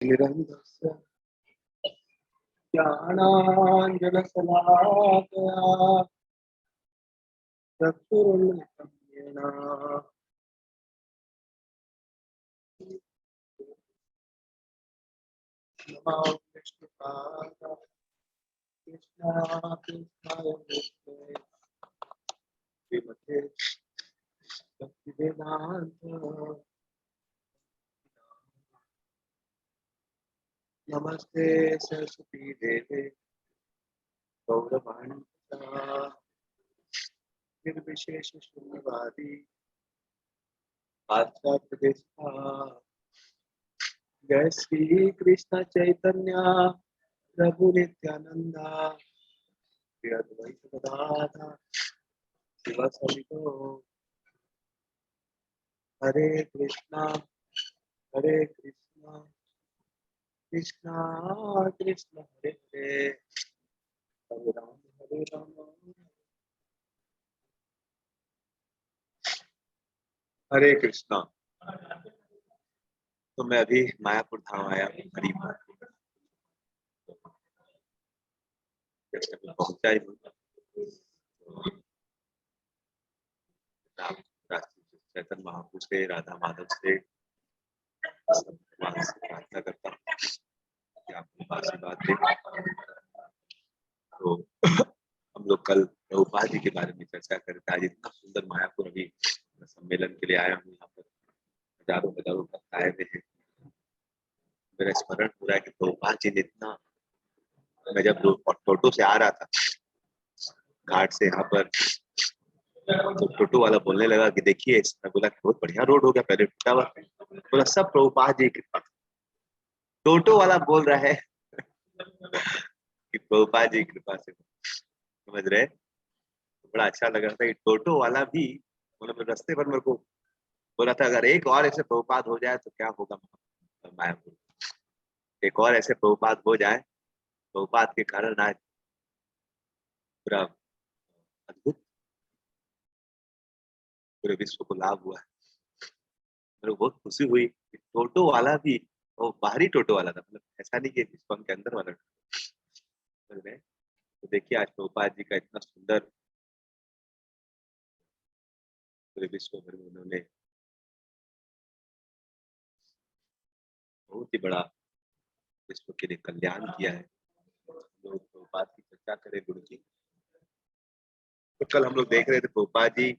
निरन्तरस्य ज्ञानाञ्जनशलाकया चक्षुरुन्मिलितं येन नमो विष्णुपादाय कृष्णाय मूर्तये श्रीमते भक्तिवेदान्त नमस्ते सरस्वती देवे गौरवाणी निर्विशेष शून्यवादी प्रदेश जय श्री कृष्ण चैतन्य प्रभु नित्यानंदा श्री अद्वैत गदाधर शिवासादिको हरे कृष्णा कृष्णा कृष्णा हरे हरे राम हरे कृष्णा। तो मैं अभी मायापुर धाम आया करीब पहुंचा ही चैतन्य महाप्रभु से राधा माधव से प्रार्थना करता हूँ कि आपको आशीर्वाद दे। तो हम लोग कल प्रभुपाद जी के बारे में चर्चा करते आज इतना सुंदर मायापुर अभी सम्मेलन के लिए आया हूँ। यहाँ पर हजारों भक्त आए हुए हैं। मेरा स्मरण हो रहा है कि प्रभुपाद जी ने इतना, मैं जब टोटो से आ रहा था घाट से यहाँ पर तो टोटो वाला बोलने लगा कि देखिए, मैं बोला बहुत बढ़िया रोड हो गया, पहले टूटा हुआ। बोला सब प्रभुपाद जी की कृपा। टोटो वाला बोल रहा है कि प्रभुपाद जी की कृपा से, समझ रहे। तो बड़ा अच्छा लग रहा था कि टोटो वाला भी मतलब रास्ते पर मेरे को बोला था अगर एक और ऐसे प्रभुपाद हो जाए तो क्या होगा मायापुर। एक और ऐसे प्रभुपाद हो जाए, प्रभुपाद के कारण आज पूरा अद्भुत पूरे विश्व को लाभ हुआ है। मेरे को बहुत खुशी हुई कि टोटो वाला भी, वो बाहरी टोटो वाला था, मतलब ऐसा नहीं कि विश्व के अंदर वाला। तो देखिए आज प्रभुपाद जी का इतना सुंदर पूरे विश्व भर में उन्होंने बहुत ही बड़ा विश्व के लिए कल्याण किया है। लोग प्रभुपाद की चर्चा करें गुरु जी। तो कल हम लोग देख रहे थे प्रभुपाद जी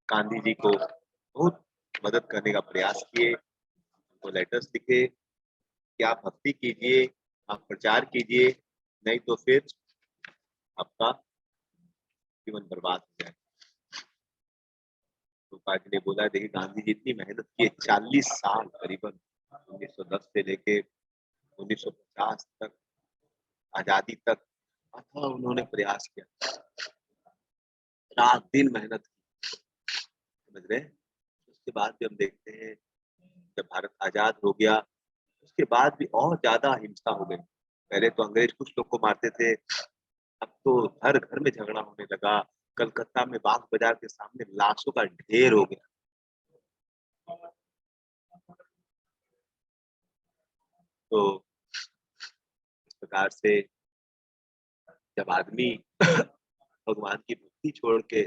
गांधी जी को बहुत मदद करने का प्रयास किए, उनको लेटर्स लिखे कि आप भक्ति कीजिए, आप प्रचार कीजिए, नहीं तो फिर आपका जीवन बर्बाद हो जाए। प्रभुपाद जी ने बोला देखिए गांधी जी इतनी मेहनत की 40 साल करीबन 1910 से लेके 1950 तक आजादी तक अथक उन्होंने प्रयास किया, रात दिन मेहनत की, समझ रहे। उसके बाद भी हम देखते हैं जब भारत आजाद हो गया उसके बाद भी और ज्यादा हिंसा हो गई। पहले तो अंग्रेज कुछ लोग को मारते थे, अब तो हर घर में झगड़ा होने लगा। कलकत्ता में बाग बाजार के सामने लाशों का ढेर हो गया। तो इस प्रकार से जब आदमी भगवान की भक्ति छोड़ के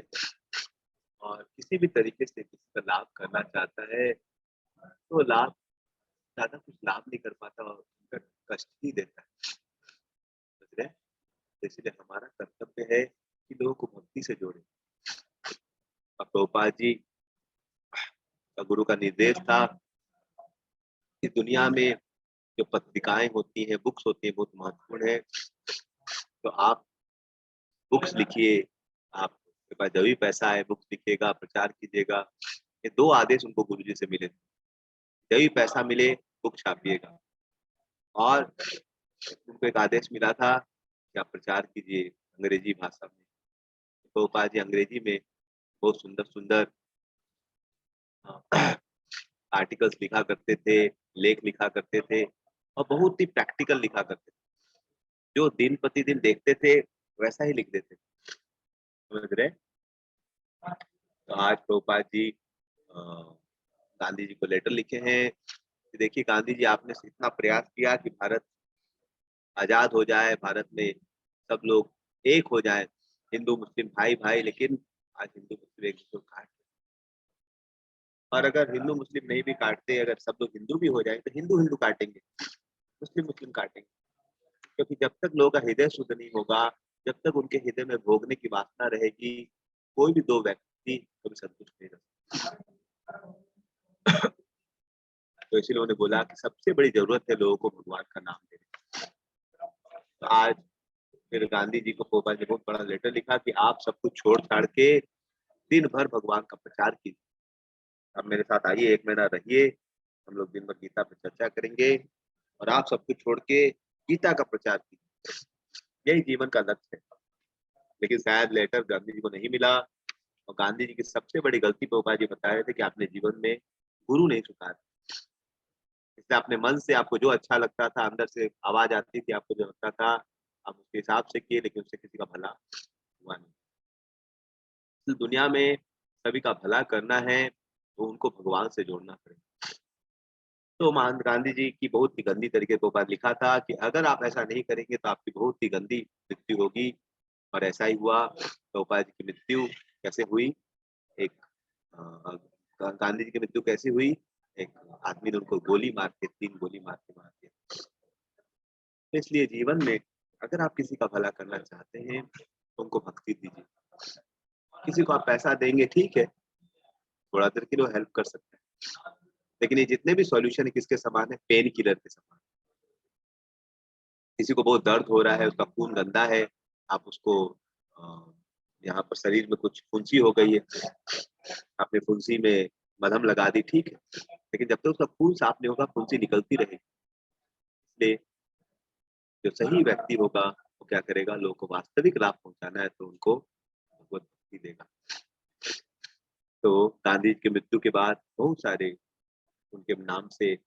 और किसी भी तरीके से किसी का लाभ करना चाहता है तो लाभ ज्यादा कुछ लाभ नहीं कर पाता और उनका कष्ट ही देता है, समझ रहे। इसलिए हमारा कर्तव्य है कि लोगों को भक्ति से जोड़े। और प्रभुपाद जी का गुरु का निर्देश था कि दुनिया में जो पत्रिकाएं होती हैं, बुक्स होती हैं, बहुत महत्वपूर्ण है। तो आप बुक्स लिखिए, आपके पास जब भी पैसा है बुक्स लिखिएगा, प्रचार कीजिएगा। ये दो आदेश उनको गुरु जी से मिले थे, जब भी पैसा मिले बुक छापिएगा, और उनको एक आदेश मिला था कि आप प्रचार कीजिए अंग्रेजी भाषा में। तो प्रभुपाद जी अंग्रेजी में बहुत सुंदर सुंदर आर्टिकल्स लिखा करते थे, लेख लिखा करते थे और बहुत ही प्रैक्टिकल लिखा करते थे। जो दिन प्रतिदिन देखते थे वैसा ही लिख देते, समझ रहे। तो आज प्रभुपाद जी गांधी जी को लेटर लिखे हैं कि देखिए गांधी जी, आपने इतना प्रयास किया कि भारत आजाद हो जाए, भारत में सब लोग एक हो जाए, हिंदू मुस्लिम भाई भाई, लेकिन आज हिंदू मुस्लिम एक दूसरे को काट रहे हैं। और अगर हिंदू मुस्लिम नहीं भी काटते, अगर सब लोग हिंदू भी हो जाए तो हिंदू हिंदू काटेंगे, मुस्लिम मुस्लिम काटेंगे। क्योंकि जब तक लोगों का हृदय शुद्ध नहीं होगा, जब तक उनके हृदय में भोगने की वासना रहेगी, कोई भी दो व्यक्ति कभी संतुष्ट नहीं रह सकते। तो इसीलिए उन्होंने बोला कि सबसे बड़ी जरूरत है लोगों को भगवान का नाम देने। तो आज फिर गांधी जी को पोपा ने बहुत बड़ा लेटर लिखा कि आप सब कुछ छोड़ छाड़ के दिन भर भगवान का प्रचार कीजिए। अब मेरे साथ आइए, 1 महीना रहिए, हम लोग दिन भर गीता पर चर्चा करेंगे और आप सब कुछ छोड़ के गीता का प्रचार कीजिए। यही जीवन का लक्ष्य है। लेकिन शायद लेटर गांधी जी को नहीं मिला, और गांधी जी की सबसे बड़ी गलती पोपा जी बता रहे थे कि आपने जीवन में गुरु नहीं चुका, इसलिए अपने मन से आपको जो अच्छा लगता था, अंदर से आवाज आती थी, आपको जो लगता था आप उसके हिसाब से किए, लेकिन उससे किसी का भला हुआ नहीं। इस दुनिया में सभी का भला करना है तो उनको भगवान से जोड़ना पड़ेगा। तो महात्मा गांधी जी की बहुत ही गंदी तरीके से ऊपर लिखा था कि अगर आप ऐसा नहीं करेंगे तो आपकी बहुत ही गंदी मृत्यु होगी। और ऐसा ही हुआ। गोपाल जी की मृत्यु कैसे हुई? एक गांधी जी की मृत्यु कैसे हुई? एक आदमी ने उनको गोली मार के, 3 गोली मार के मार दिया। तो इसलिए जीवन में अगर आप किसी का भला करना चाहते हैं तो उनको भक्ति दीजिए। किसी को आप पैसा देंगे, ठीक है, थोड़ा देर के लिए हेल्प कर सकते हैं, लेकिन ये जितने भी सॉल्यूशन है किसके समान है? पेन किलर के समान। किसी को बहुत दर्द हो रहा है, उसका खून गंदा है, आप उसको यहाँ पर शरीर में कुछ फुंसी हो गई है, आपने फुंसी में मलहम लगा दी, ठीक है, लेकिन जब तक उसका खून साफ नहीं होगा फुंसी निकलती रहेगी। इसलिए जो सही व्यक्ति होगा वो क्या करेगा? लोगों को वास्तविक लाभ पहुंचाना है तो उनको भगवत भक्ति देगा। तो गांधी जी की मृत्यु के बाद बहुत सारे उनके नाम से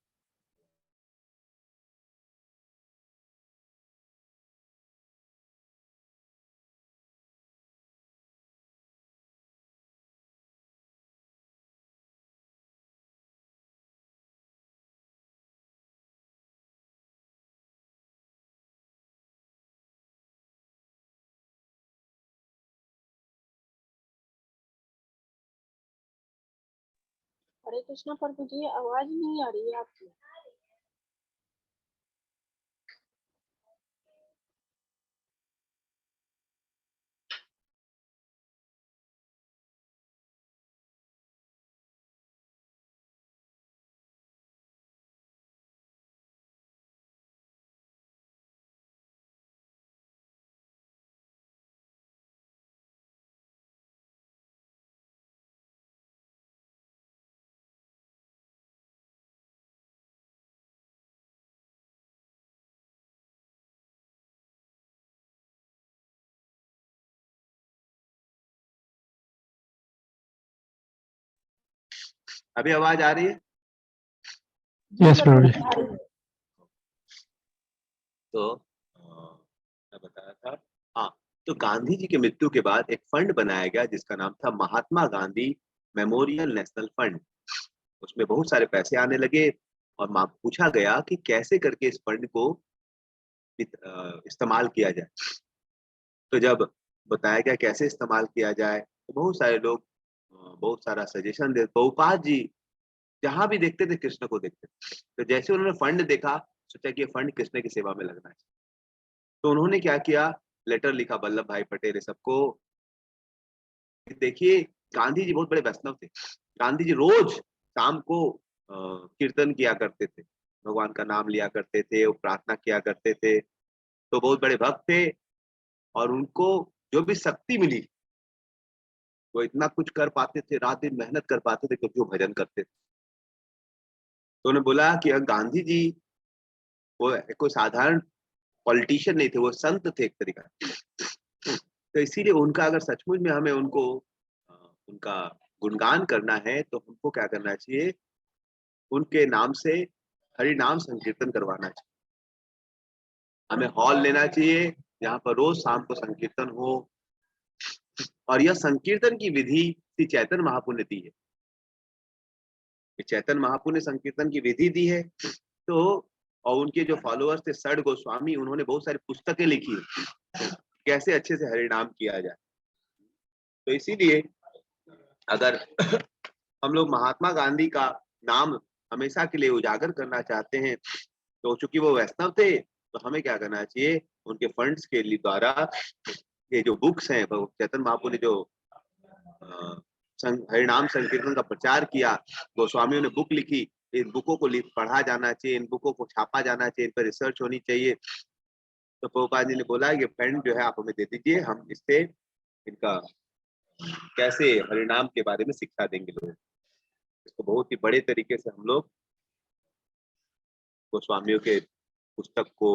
हरे कृष्णा प्रभु जी, आवाज नहीं आ रही है आपकी। अभी आवाज आ रही है? यस प्रभु जी। तो मैं बता रहा था, हाँ, तो गांधी जी की मृत्यु के बाद एक फंड बनाया गया जिसका नाम था Mahatma Gandhi memorial national fund. उसमें बहुत सारे पैसे आने लगे और पूछा गया कि कैसे करके इस फंड को इस्तेमाल किया जाए। तो जब बताया गया कैसे इस्तेमाल किया जाए तो बहुत सारे लोग बहुत सारा सजेशन दे। बहुपाद जी जहां भी देखते थे कृष्ण को देखते थे। तो जैसे उन्होंने फंड देखा, सोचा कि ये फंड कृष्ण की सेवा में लगना चाहिए। तो उन्होंने क्या किया? लेटर लिखा वल्लभ भाई पटेल सबको। देखिए, गांधी जी बहुत बड़े वैष्णव थे। गांधी जी रोज शाम को कीर्तन किया करते थे, भगवान का नाम लिया करते थे, वो प्रार्थना किया करते थे। तो बहुत बड़े भक्त थे और उनको जो भी शक्ति मिली वो इतना कुछ कर पाते थे, रात दिन मेहनत कर पाते थे क्योंकि वो भजन करते थे। तो उन्होंने बोला कि गांधी जी वो कोई साधारण पॉलिटिशियन नहीं थे, वो संत थे एक तरीका। तो इसीलिए उनका अगर सचमुच में हमें उनको उनका गुणगान करना है तो हमको क्या करना चाहिए? उनके नाम से हरि नाम संकीर्तन करवाना चाहिए। हमें हॉल लेना चाहिए जहाँ पर रोज शाम को संकीर्तन हो। और यह संकीर्तन की विधि श्री चैतन्य महाप्रभु ने दी है। चैतन्य महाप्रभु ने संकीर्तन की विधि दी है, तो और उनके जो फॉलोअर्स थे सड़ गोस्वामी, उन्होंने बहुत सारी पुस्तकें लिखी है कैसे अच्छे से हरिनाम किया जाए। तो इसीलिए अगर हम लोग महात्मा गांधी का नाम हमेशा के लिए उजागर करना चाहते हैं, तो चूंकि वो वैष्णव थे, तो हमें क्या करना चाहिए, उनके फंड्स के लिए द्वारा ये जो बुक्स हैं, चैतन्य महाप्रभु ने जो हरिनाम संकीर्तन का प्रचार किया, गोस्वामियों ने बुक लिखी, इन बुकों को पढ़ा जाना चाहिए, इन बुकों को छापा जाना चाहिए, इन पर रिसर्च होनी चाहिए। तो प्रभुपाद जी ने बोला कि फंड जो है आप हमें दे दीजिए, हम इससे इनका कैसे हरिनाम के बारे में शिक्षा देंगे लोग। इसको बहुत ही बड़े तरीके से हम लोग गोस्वामियों के पुस्तक को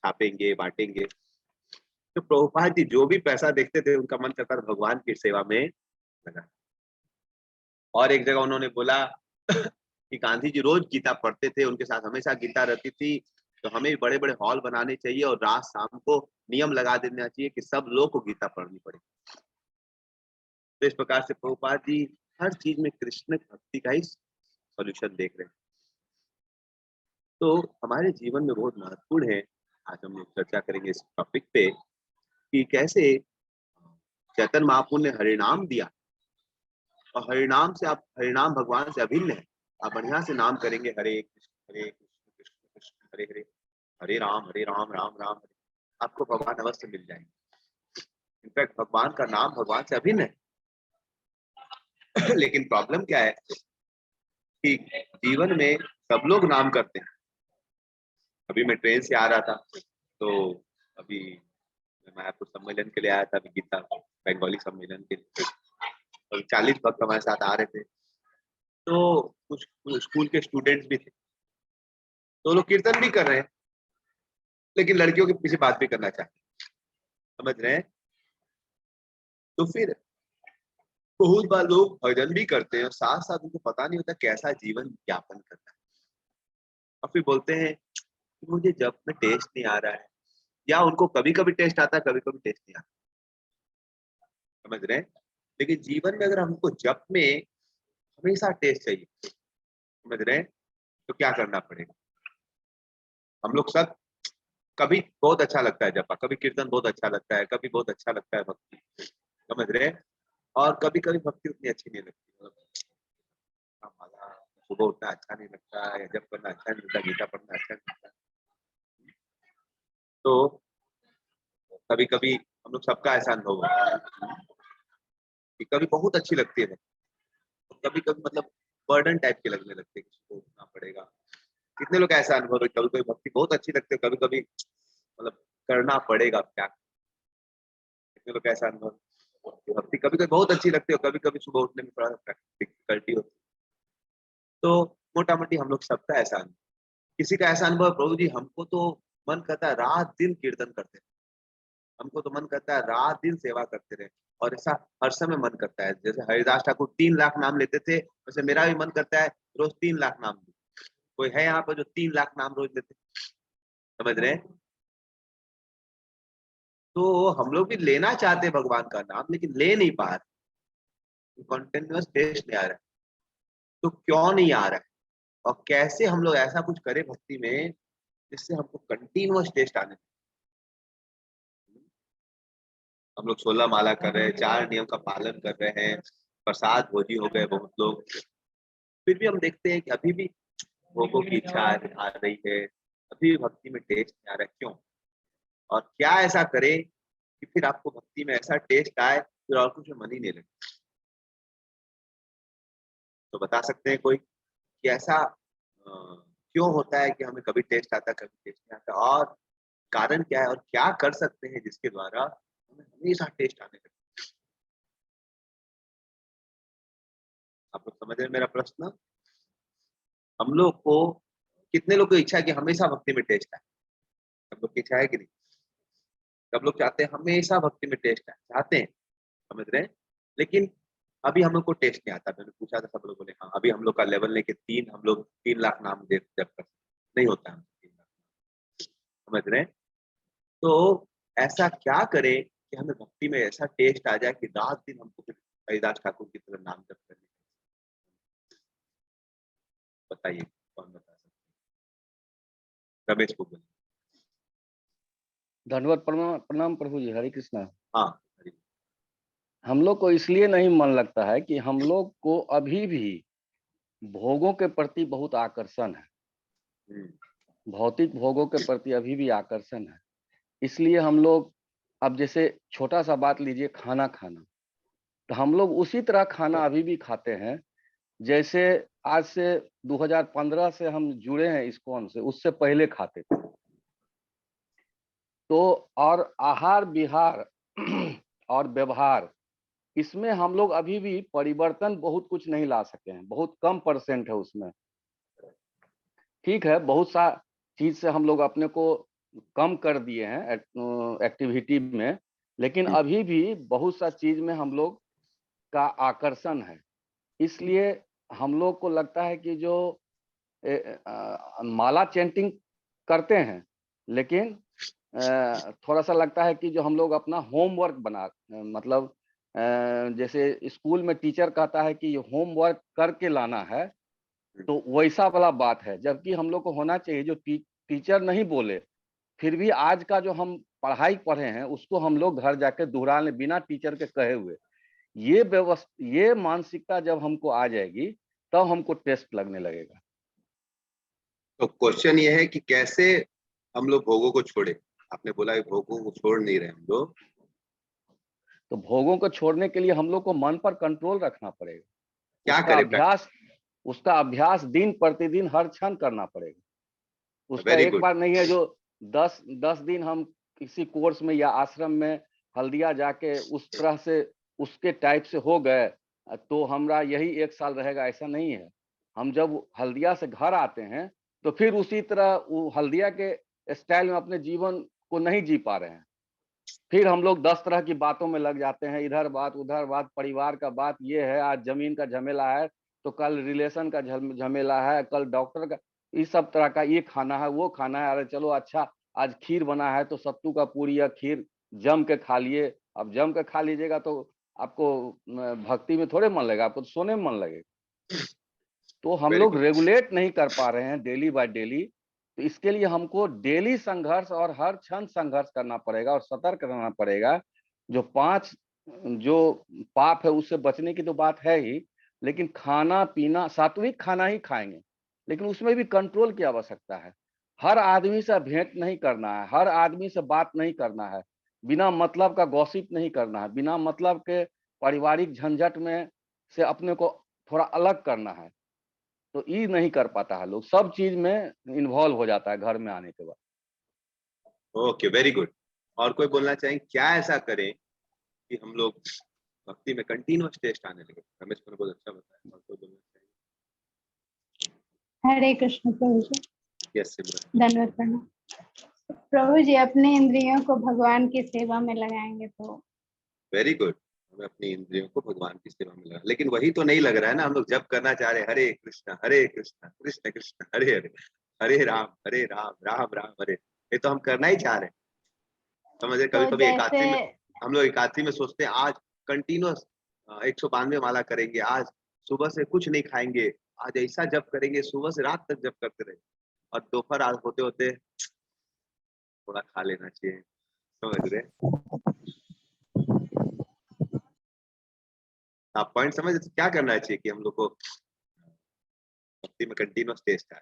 छापेंगे, बांटेंगे। तो प्रभुपाद जी जो भी पैसा देखते थे, उनका मन करता था भगवान की सेवा में लगा। और एक जगह उन्होंने बोला कि गांधी जी रोज गीता पढ़ते थे, उनके साथ हमेशा गीता रहती थी, तो हमें भी बड़े बड़े हॉल बनाने चाहिए और रात शाम को नियम लगा देना चाहिए कि सब लोग को गीता पढ़नी पड़े। तो इस प्रकार से प्रभुपाद जी हर चीज में कृष्ण भक्ति का ही सॉल्यूशन देख रहे हैं। तो हमारे जीवन में बहुत महत्वपूर्ण है, आज हम लोग चर्चा करेंगे इस टॉपिक पे कि कैसे चैतन्य महाप्रभु ने हरिनाम दिया, और हरिनाम से आप, हरिनाम भगवान से अभिन्न है। आप बढ़िया से नाम करेंगे, हरे कृष्ण कृष्ण कृष्ण हरे हरे, हरे राम राम राम हरे, आपको भगवान अवश्य मिल जाएंगे। इनफैक्ट भगवान का नाम भगवान से अभिन्न है। लेकिन प्रॉब्लम क्या है कि जीवन में सब लोग नाम करते हैं। अभी मैं ट्रेन से आ रहा था, तो अभी मैं मायापुर सम्मेलन के लिए आया था, गीता बंगाली सम्मेलन के लिए, तो 40 भक्त हमारे साथ आ रहे थे। तो कुछ स्कूल के स्टूडेंट्स भी थे, तो लोग कीर्तन भी कर रहे हैं, लेकिन लड़कियों के पीछे बात भी करना चाहते हैं, समझ रहे हैं। तो फिर बहुत बार लोग भजन भी करते हैं और साथ साथ उनको पता नहीं होता कैसा जीवन यापन करना है, और फिर बोलते हैं कि मुझे जब में टेस्ट नहीं आ रहा है, या उनको कभी कभी टेस्ट आता है, कभी कभी टेस्ट नहीं आता, समझ रहे हैं। लेकिन जीवन में अगर हमको जप में हमेशा टेस्ट चाहिए, समझ रहे हैं, तो क्या करना पड़ेगा। हम लोग सब, कभी बहुत अच्छा लगता है जपा, कभी कीर्तन बहुत अच्छा लगता है, कभी बहुत अच्छा लगता है भक्ति, समझ रहे हैं, और कभी कभी भक्ति उतनी अच्छी नहीं लगती, सुबह उठना अच्छा नहीं लगता है, जप करना अच्छा नहीं लगता, गीता पढ़ना अच्छा नहीं लगता। तो कभी कभी हम लोग सबका ऐसा अनुभव होता है कि कभी बहुत अच्छी लगती है, कभी कभी मतलब बर्डन टाइप के लगने लगते हैं, किसी को उठना पड़ेगा। कितने लोग ऐसा अनुभव है, कभी कभी भक्ति बहुत अच्छी लगती है, कभी कभी मतलब करना पड़ेगा क्या। कितने लोग ऐसा अनुभव, भक्ति कभी कभी बहुत अच्छी लगती है, कभी कभी सुबह उठने में थोड़ा डिफिकल्टी होती है। तो मोटा मोटी हम लोग सबका ऐसा अनुभव, किसी का ऐसा अनुभव, प्रभु जी हमको तो मन करता है रात दिन कीर्तन करते रहे, हमको तो मन करता है रात दिन सेवा करते रहे, और ऐसा हर समय मन करता है। जैसे हरिदास ठाकुर 3 लाख नाम लेते थे, वैसे मेरा भी मन करता है रोज 3 लाख नाम लूं। कोई है यहाँ पर जो 3 लाख नाम रोज लेते, समझ रहे हैं। तो हम लोग भी लेना चाहते हैं भगवान का नाम, लेकिन ले नहीं पा रहे, कॉन्टिन्यूअस टेस्ट नहीं आ रहा है। तो क्यों नहीं आ रहा है, और कैसे हम लोग ऐसा कुछ करें भक्ति में जिससे हमको कंटिन्यूअस टेस्ट आने लगे। हम लोग 16 माला कर रहे हैं, 4 नियम का पालन कर रहे हैं, प्रसाद भोजी हो गए बहुत लोग, फिर भी हम देखते हैं कि अभी भी भोगों की इच्छा आ रही है, अभी भी भक्ति में टेस्ट नहीं आ रहा है। क्यों, और क्या ऐसा करे कि फिर आपको भक्ति में ऐसा टेस्ट आए, फिर और कुछ में मन ही नहीं लगे। तो बता सकते हैं कोई कि ऐसा क्यों होता है कि हमें कभी टेस्ट आता है, कभी टेस्ट नहीं आता, और कारण क्या है, और क्या कर सकते हैं जिसके द्वारा हमें हमेशा टेस्ट आने लगे। आप लोग समझ रहे हैं मेरा प्रश्न। हम लोग को, कितने लोग को इच्छा है कि हमेशा भक्ति में टेस्ट आए, सब लोग की इच्छा है कि नहीं। सब लोग चाहते हैं हमेशा भक्ति में टेस्ट आए, चाहते हैं, समझ रहे हैं। लेकिन अभी हम लोग को टेस्ट नहीं आता। मैंने पूछा था, सब लोग बोले हाँ अभी हम लोग का लेवल नहीं कि हम लोग 3 लाख नाम दे जब तक नहीं होता है 3 लाख, समझ रहे हैं। तो ऐसा क्या करे कि हमें भक्ति में ऐसा टेस्ट आ जाए कि रात दिन हमको फिर हरिदास ठाकुर की तरह नाम जप करने। बताइए कौन बता सकते हैं? रमेश को बोलिए। दंडवत प्रणाम प्रणाम प्रभु जी, हरे कृष्णा। हाँ हरि। हम लोग को इसलिए नहीं मन लगता है कि हम लोग को अभी भी भोगों के प्रति बहुत आकर्षण है, भौतिक भोगों के प्रति अभी भी आकर्षण है। इसलिए हम लोग, अब जैसे छोटा सा बात लीजिए, खाना खाना, तो हम लोग उसी तरह खाना अभी भी खाते हैं जैसे आज से 2015 से हम जुड़े हैं इस्कॉन से, उससे पहले खाते थे। तो और आहार विहार और व्यवहार, इसमें हम लोग अभी भी परिवर्तन बहुत कुछ नहीं ला सके हैं, बहुत कम परसेंट है उसमें। ठीक है, बहुत सा चीज से हम लोग अपने को कम कर दिए हैं एक्टिविटी में, लेकिन अभी भी बहुत सा चीज में हम लोग का आकर्षण है। इसलिए हम लोग को लगता है कि जो माला चैंटिंग करते हैं, लेकिन थोड़ा सा लगता है कि जो हम लोग अपना होमवर्क बना, मतलब जैसे स्कूल में टीचर कहता है कि ये होमवर्क करके लाना है, तो वैसा वाला बात है। जबकि हम लोग को होना चाहिए जो टीचर नहीं बोले, फिर भी आज का जो हम पढ़ाई पढ़े हैं उसको हम लोग घर जाके दोहरा लें बिना टीचर के कहे हुए। ये व्यवस्था, ये मानसिकता जब हमको आ जाएगी तब हमको टेस्ट लगने लगेगा। तो क्वेश्चन ये है कि कैसे हम लोग भोगों को छोड़े। आपने बोला कि भोगों को छोड़ नहीं रहे हम लोग। तो भोगों को छोड़ने के लिए हम लोग को मन पर कंट्रोल रखना पड़ेगा। क्या उसका करें? अभ्यास, उसका अभ्यास दिन प्रतिदिन हर क्षण करना पड़ेगा। उसका वेरी एक गुड। बार नहीं है जो 10 दिन हम किसी कोर्स में या आश्रम में हल्दिया जाके उस तरह से उसके टाइप से हो गए तो हमारा यही 1 साल रहेगा, ऐसा नहीं है। हम जब हल्दिया से घर आते हैं तो फिर उसी तरह वो हल्दिया के स्टाइल में अपने जीवन को नहीं जी पा रहे हैं। फिर हम लोग 10 तरह की बातों में लग जाते हैं, इधर बात उधर बात, परिवार का बात ये है, आज जमीन का झमेला है तो कल रिलेशन का झमेला है, कल डॉक्टर का, इस सब तरह का, ये खाना है वो खाना है, अरे चलो अच्छा आज खीर बना है तो सत्तू का पूरी या खीर जम के खा लिए। अब जम के खा लीजिएगा तो आपको भक्ति में थोड़े मन लगेगा, आपको तो सोने में मन लगेगा। तो हम वेरी लोग गुड। रेगुलेट नहीं कर पा रहे हैं डेली बाय डेली। तो इसके लिए हमको डेली संघर्ष और हर क्षण संघर्ष करना पड़ेगा और सतर्क रहना पड़ेगा। जो 5 जो पाप है उससे बचने की तो बात है ही, लेकिन खाना पीना सात्विक खाना ही खाएंगे, लेकिन उसमें भी कंट्रोल की आवश्यकता है। हर आदमी से भेंट नहीं करना है, हर आदमी से बात नहीं करना है, बिना मतलब का गॉसिप नहीं करना है, बिना मतलब के पारिवारिक झंझट में से अपने को थोड़ा अलग करना है। तो ये नहीं कर पाता है, लोग सब चीज में इन्वॉल्व हो जाता है घर में आने के बाद। Okay, very good. और कोई बोलना चाहेंगे क्या ऐसा करें कि हम लोग भक्ति में कंटिन्यूअस टेस्ट आने लगे? रमेश ने बहुत अच्छा बताया। और कोई बोलना चाहेंगे? हरे कृष्ण प्रभु जी, यस सिमरन। धन्यवाद प्रणाम। प्रभु जी, अपने इंद्रियों को भगवान की सेवा में लगाएंगे तो? Very good. हमें अपनी इंद्रियों को भगवान की सेवा में लगा, लेकिन वही तो नहीं लग रहा है ना। हम लोग जब करना चाह रहे हरे कृष्ण कृष्ण कृष्ण हरे हरे, हरे राम राम राम हरे, ये तो हम करना ही चाह रहे हैं। समझे? कभी तो कभी जैसे एकादशी में हम लोग एकादशी में सोचते हैं आज कंटिन्यूअस 192 माला करेंगे, आज सुबह से कुछ नहीं खाएंगे, आज ऐसा जप करेंगे, सुबह से रात तक जप करते रहे, और दोपहर आज होते होते थोड़ा खा लेना चाहिए। समझ रहे? आप पॉइंट समझ? तो क्या करना चाहिए कि हम लोग को भक्ति में कंटिन्यूअस टेस्ट आए?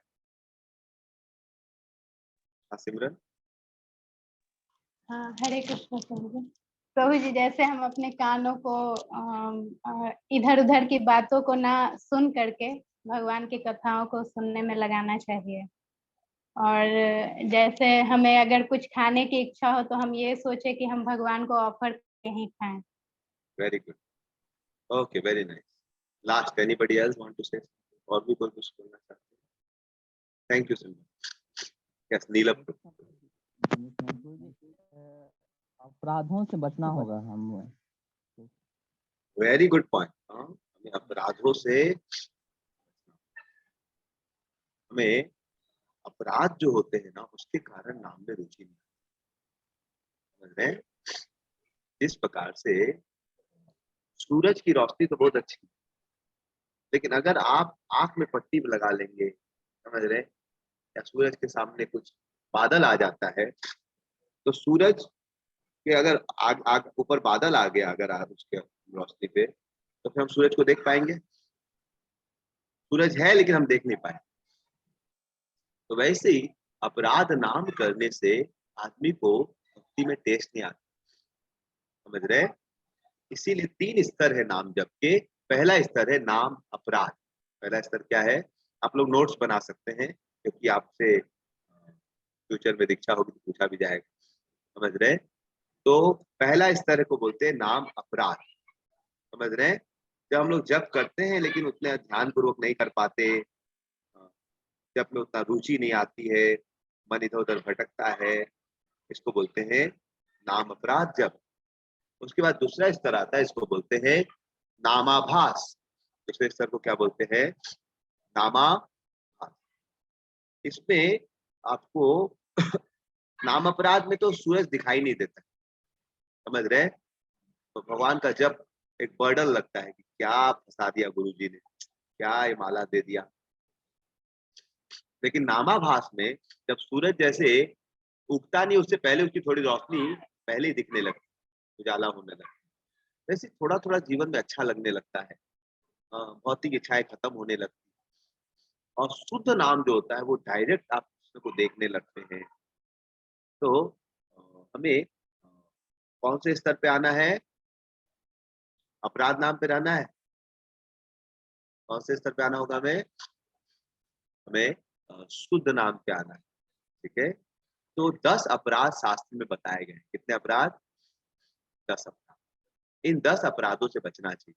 हाँ सिमरन। हाँ, हरे कृष्ण प्रभु जी। प्रभु जी, जैसे हम अपने कानों को इधर उधर की बातों को ना सुन करके भगवान की कथाओं को सुनने में लगाना चाहिए। और जैसे हमें अगर कुछ खाने की इच्छा हो तो हम ये सोचे कि हम भगवान को ऑफर करके ही खाएं। Very good. Okay, very nice. Last, anybody else want to say? और भी कोई कुछ बोलना चाहते हैं? Thank you Simran. Yes Neelam. अपराधों से बचना होगा हम। Very good point. हमें अपराधों से, हमें अपराध जो होते हैं ना उसके कारण नाम में रुचि नहीं। समझ रहे हैं? इस प्रकार से सूरज की रोशनी तो बहुत अच्छी है, लेकिन अगर आप आंख में पट्टी लगा लेंगे, समझ रहे, या सूरज के सामने कुछ बादल आ जाता है, तो सूरज के अगर आग आग ऊपर बादल आ गया अगर आप उसके रोशनी पे, तो फिर हम सूरज को देख पाएंगे? सूरज है लेकिन हम देख नहीं पाए। तो वैसे ही अपराध नाम करने से आदमी को भक्ति में टेस्ट नहीं आता, समझ रहे? इसीलिए 3 स्तर है नाम जप के। पहला स्तर है नाम अपराध। पहला स्तर क्या है? आप लोग नोट्स बना सकते हैं, क्योंकि आपसे फ्यूचर में दीक्षा होगी तो पूछा भी जाएगा, समझ रहे? तो पहला स्तर को बोलते हैं नाम अपराध, समझ रहे? जब हम लोग जप करते हैं लेकिन उतने ध्यान पूर्वक नहीं कर पाते, जब में उतना रुचि नहीं आती है, मन इधर उधर भटकता है, इसको बोलते हैं नाम अपराध जप। उसके बाद दूसरा स्तर आता है, इसको बोलते हैं नामाभास। दूसरे स्तर को क्या बोलते हैं? नामाभास। इसमें आपको नाम अपराध में तो सूरज दिखाई नहीं देता, समझ रहे? तो भगवान का जब एक बर्डन लगता है कि क्या फंसा दिया गुरुजी ने, क्या ये माला दे दिया। लेकिन नामाभास में जब सूरज जैसे उगता नहीं, उससे पहले उसकी थोड़ी रोशनी पहले ही दिखने लगती, उजाला होने लगता है, वैसे थोड़ा थोड़ा जीवन में अच्छा लगने लगता है, भौतिक इच्छाएं खत्म होने लगती है, और शुद्ध नाम जो होता है वो डायरेक्ट आप कृष्ण को देखने लगते हैं। तो हमें कौन से स्तर पे आना है? अपराध नाम पे रहना है। कौन से स्तर पे आना होगा हमें? हमें शुद्ध नाम पे आना है, ठीक है? तो 10 अपराध शास्त्र में बताए गए। कितने अपराध? 10 अपराध। इन 10 अपराधों से बचना चाहिए।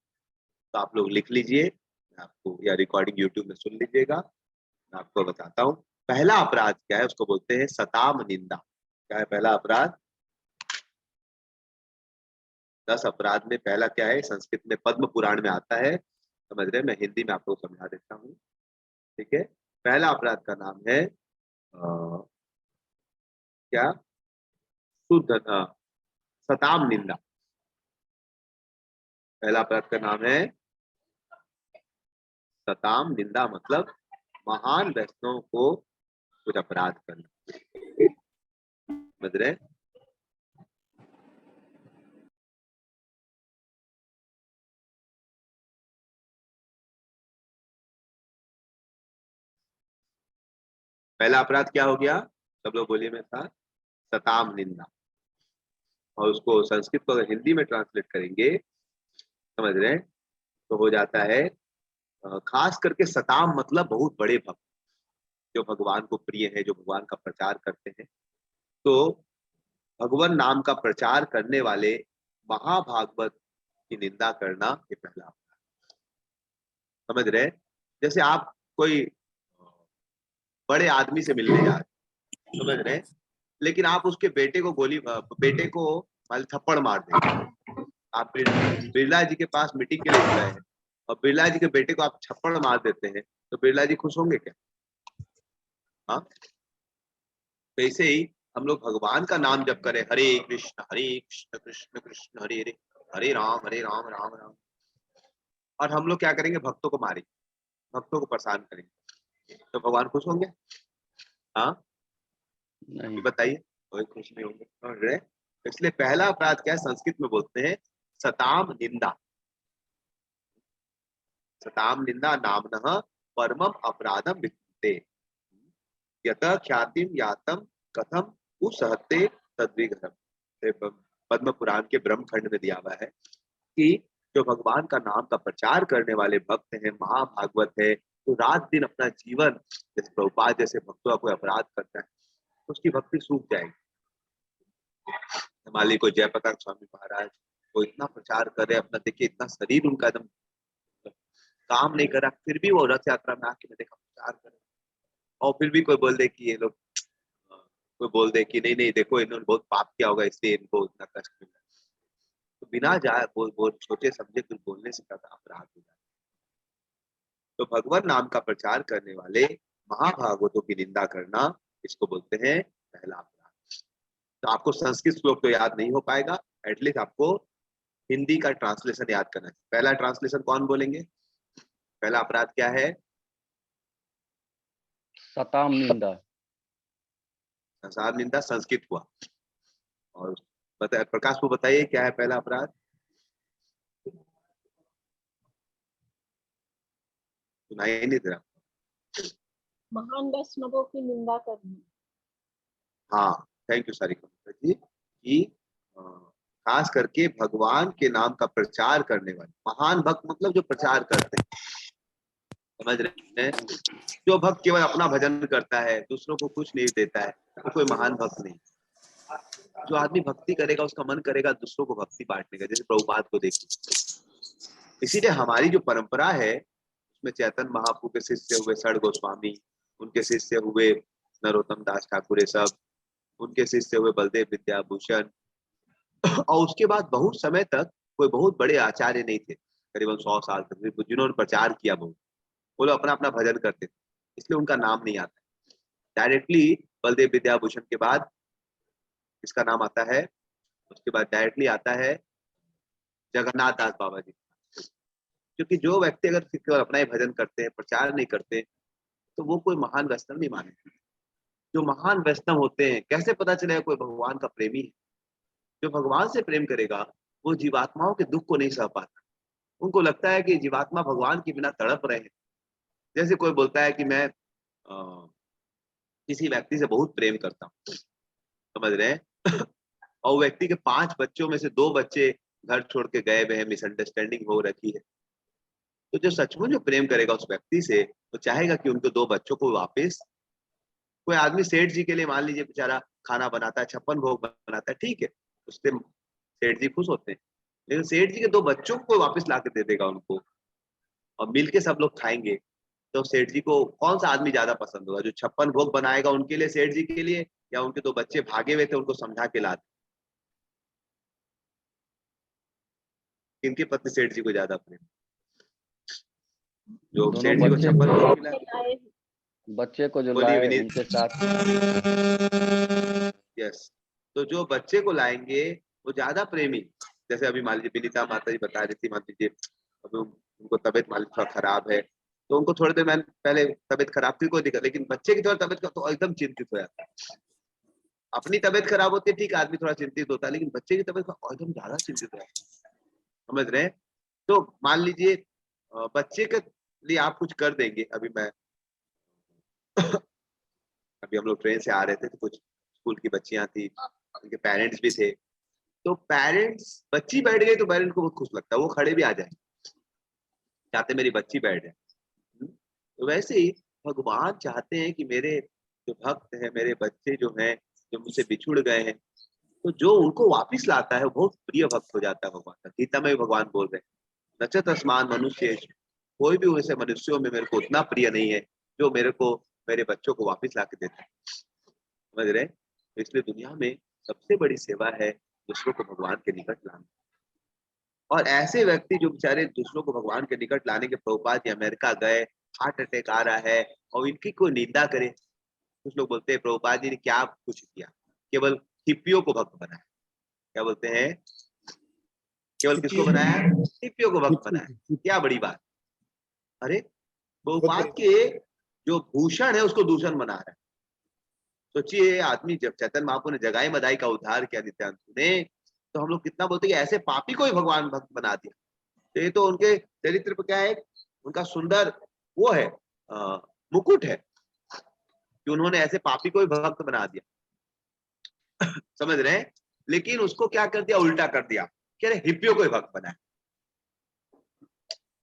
तो आप लोग लिख लीजिए, आपको या रिकॉर्डिंग यूट्यूब में सुन लीजिएगा, मैं आपको बताता हूँ। पहला अपराध क्या है? उसको बोलते हैं सताम निंदा। क्या है पहला अपराध? 10 अपराध में पहला क्या है? संस्कृत में पद्म पुराण में आता है, समझ रहे? मैं हिंदी में आपको समझा देता हूँ, ठीक है? पहला अपराध का नाम है क्या? शुद्ध सताम निंदा। पहला अपराध का नाम है सताम निंदा, मतलब महान वैष्णव को कुछ अपराध करना, समझ रहे? पहला अपराध क्या हो गया? सब लोग बोलिए मेरे साथ, सताम निंदा। और उसको संस्कृत को अगर हिंदी में ट्रांसलेट करेंगे, समझ रहे हैं, तो हो जाता है खास करके सताम मतलब बहुत बड़े भक्त, जो भगवान को प्रिय है, जो भगवान का प्रचार करते हैं। तो भगवान नाम का प्रचार करने वाले महाभागवत की निंदा करना, ये पहला अपराध, समझ रहे? जैसे आप कोई बड़े आदमी से मिलने जा रहे, समझ रहे, लेकिन आप उसके बेटे को थप्पड़ मार देंगे। आप बिरला जी के पास मीटिंग के लिए गए हैं और बिरला जी के बेटे को आप थप्पड़ मार देते हैं, तो बिरला जी खुश होंगे क्या? हाँ, वैसे ही हम लोग भगवान का नाम जप करें, हरे कृष्ण कृष्ण कृष्ण हरे हरे, हरे राम राम राम, और हम लोग क्या करेंगे? भक्तों को मारेंगे, भक्तों को परेशान करेंगे, तो भगवान खुश होंगे? हाँ, नहीं। बताइए, कोई खुश नहीं होंगे, समझ रहे? इसलिए पहला अपराध क्या है? संस्कृत में बोलते हैं सताम निंदा। सताम निंदा नामनः परमम अपराधम विद्यते, यत ख्यातिम यातम कथम उसहते तद्विग्रहम्। पद्म पुराण के ब्रह्म खंड में दिया हुआ है कि जो भगवान का नाम का प्रचार करने वाले भक्त हैं, महाभागवत है, तो रात दिन अपना जीवन जैसे प्रभुपाद जैसे भक्तों का कोई अपराध करता है तो उसकी भक्ति सूख जाएगी। हिमालय को जयप्रकाश स्वामी महाराज वो इतना प्रचार कर रहे, अपना देखिए इतना शरीर उनका एकदम काम नहीं कर रहा, फिर भी वो रथ यात्रा में आके मैं देखा प्रचार कर रहे, और फिर भी कोई बोल दे कि ये लोग, कोई बोल दे कि नहीं नहीं देखो इन्होंने बहुत पाप किया होगा इसलिए इनको इतना कष्ट मिला, तो बिना जाए बोल छोटे समझे कुछ बोलने से ज्यादा अपराध हो जाता है। तो भगवान नाम का प्रचार करने वाले महाभागवतों की निंदा करना, इसको बोलते हैं पहला अपराध। तो आपको संस्कृत श्लोक तो याद नहीं हो पाएगा, एटलीस्ट आपको हिंदी का ट्रांसलेशन याद करना है। पहला ट्रांसलेशन कौन बोलेंगे? पहला अपराध क्या है? सताम निंदा। संसार निंदा संस्कृत हुआ। और प्रकाश को बताइए क्या है पहला अपराध? सुनाई नहीं दे रहा। महान वैष्णवों की निंदा करना। हाँ, थैंक यू सारिका जी। कि खास करके भगवान के नाम का प्रचार करने वाले महान भक्त, मतलब जो प्रचार करते हैं, समझ रहे हैं? जो भक्त केवल अपना भजन करता है, दूसरों को कुछ नहीं देता है, वो कोई महान भक्त नहीं। जो आदमी भक्ति करेगा उसका मन करेगा दूसरों को भक्ति बांटने का, जैसे प्रभुपाद को देखिए। इसीलिए हमारी जो परंपरा है उसमें चैतन्य महाप्रभु के शिष्य हुए षड गोस्वामी, उनके शिष्य हुए नरोत्तम दास ठाकुर, ये सब उनके शिष्य हुए बलदेव विद्याभूषण, और उसके बाद बहुत समय तक कोई बहुत बड़े आचार्य नहीं थे, करीबन 100 साल तक, जिन्होंने प्रचार किया बहुत। वो लोग अपना अपना भजन करते थे, इसलिए उनका नाम नहीं आता। डायरेक्टली बलदेव विद्याभूषण के बाद इसका नाम आता है, उसके बाद डायरेक्टली आता है जगन्नाथ दास बाबा जी। क्योंकि जो व्यक्ति अगर केवल अपना ही भजन करते हैं, प्रचार नहीं करते, तो वो कोई महान वैष्णव नहीं माने। जो महान वैष्णव होते हैं, कैसे पता चलेगा कोई भगवान का प्रेमी है? जो भगवान से प्रेम करेगा वो जीवात्माओं के दुख को नहीं सह पाता। उनको लगता है कि जीवात्मा भगवान के बिना तड़प रहे हैं। जैसे कोई बोलता है कि मैं किसी व्यक्ति से बहुत प्रेम करता हूँ, समझ रहे हैं? और व्यक्ति के 5 बच्चों में से 2 बच्चे घर छोड़ के गए हुए हैं, मिसअंडरस्टैंडिंग हो रखी है। तो जो सचमुच जो प्रेम करेगा उस व्यक्ति से, वो चाहेगा कि उनके 2 बच्चों को वापस। कोई आदमी सेठ जी के लिए मान लीजिए बेचारा खाना बनाता है, 56 भोग बनाता है, ठीक है, उससे सेठ जी खुश होते हैं। लेकिन सेठ जी के 2 बच्चों को वापस ला के दे देगा उनको, और मिलके सब लोग खाएंगे, तो सेठ जी को कौन सा आदमी ज्यादा पसंद होगा? जो 56 भोग बनाएगा उनके लिए, सेठ जी के लिए, या उनके 2 बच्चे भागे हुए थे उनको समझा के ला दे? किनके प्रति सेठ जी को ज्यादा प्रेम? जो दोनों सेठ जी को बच्चे 56 को भोग खिलाए। बच्चे को जो बोलिए लाए विनीत। उनके साथ। यस, तो जो बच्चे को लाएंगे वो ज्यादा प्रेमी। जैसे अभी मान लीजिए विनीता माता जी बता रही थी, मान लीजिए अभी उनको तबीयत मान लीजिए थोड़ा खराब है, तो उनको थोड़ी देर पहले तबीयत खराब थी, कोई दिक्कत, लेकिन बच्चे की थोड़ा तबीयत का तो एकदम चिंतित हो जाता है। अपनी तबीयत खराब होती है, ठीक, आदमी थोड़ा चिंतित होता है, लेकिन बच्चे की तबीयत का एकदम ज्यादा चिंतित हो जाता है, समझ रहे हैं? तो मान लीजिए बच्चे के लिए आप कुछ कर देंगे। अभी मैं अभी हम लोग ट्रेन से आ रहे थे, तो कुछ स्कूल की बच्चियां थी, उनके पेरेंट्स भी थे, तो पेरेंट्स, बच्ची बैठ गई तो पेरेंट्स को बहुत खुश लगता है, वो खड़े भी आ जाए, चाहते मेरी बच्ची बैठ जाए। तो वैसे ही भगवान चाहते हैं कि मेरे जो भक्त हैं, मेरे बच्चे जो हैं, जो मुझसे बिछुड़ गए हैं, तो जो उनको वापिस लाता है वो बहुत प्रिय भक्त हो जाता है भगवान का। गीता में भी भगवान बोल रहे हैं, नचत स्मान मनुष्य, कोई भी वैसे मनुष्यों में मेरे को उतना प्रिय नहीं है जो मेरे को मेरे बच्चों को वापिस ला के देता है, समझ रहे? तो इसलिए दुनिया में सबसे बड़ी सेवा है दूसरों को भगवान के निकट लाना। और ऐसे व्यक्ति जो बेचारे दूसरों को भगवान के निकट लाने के, प्रभुपाद अमेरिका गए, हार्ट अटैक आ रहा है, और इनकी कोई निंदा करे। कुछ लोग बोलते हैं प्रभुपाद जी ने क्या कुछ किया, केवल हिप्पियों को भक्त बनाया। क्या बोलते हैं? केवल किसको बनाया? हिप्पियों को भक्त बनाया, क्या बड़ी बात। अरे प्रभुपाद के जो भूषण है उसको दूषण बना रहा है। सोचिए, आदमी जब चैतन्य महाप्रभु ने जगाई मदाई का उद्धार किया नित्यानंद ने, तो हम लोग कितना बोलते हैं कि ऐसे पापी को ही भगवान भक्त बना दिया। तो ये तो उनके चरित्र पर क्या है, उनका सुंदर वो है, मुकुट है कि उन्होंने ऐसे पापी को ही भक्त बना दिया। समझ रहे हैं? लेकिन उसको क्या कर दिया, उल्टा कर दिया, कह रहे हिप्पियों को ही भक्त बनाया।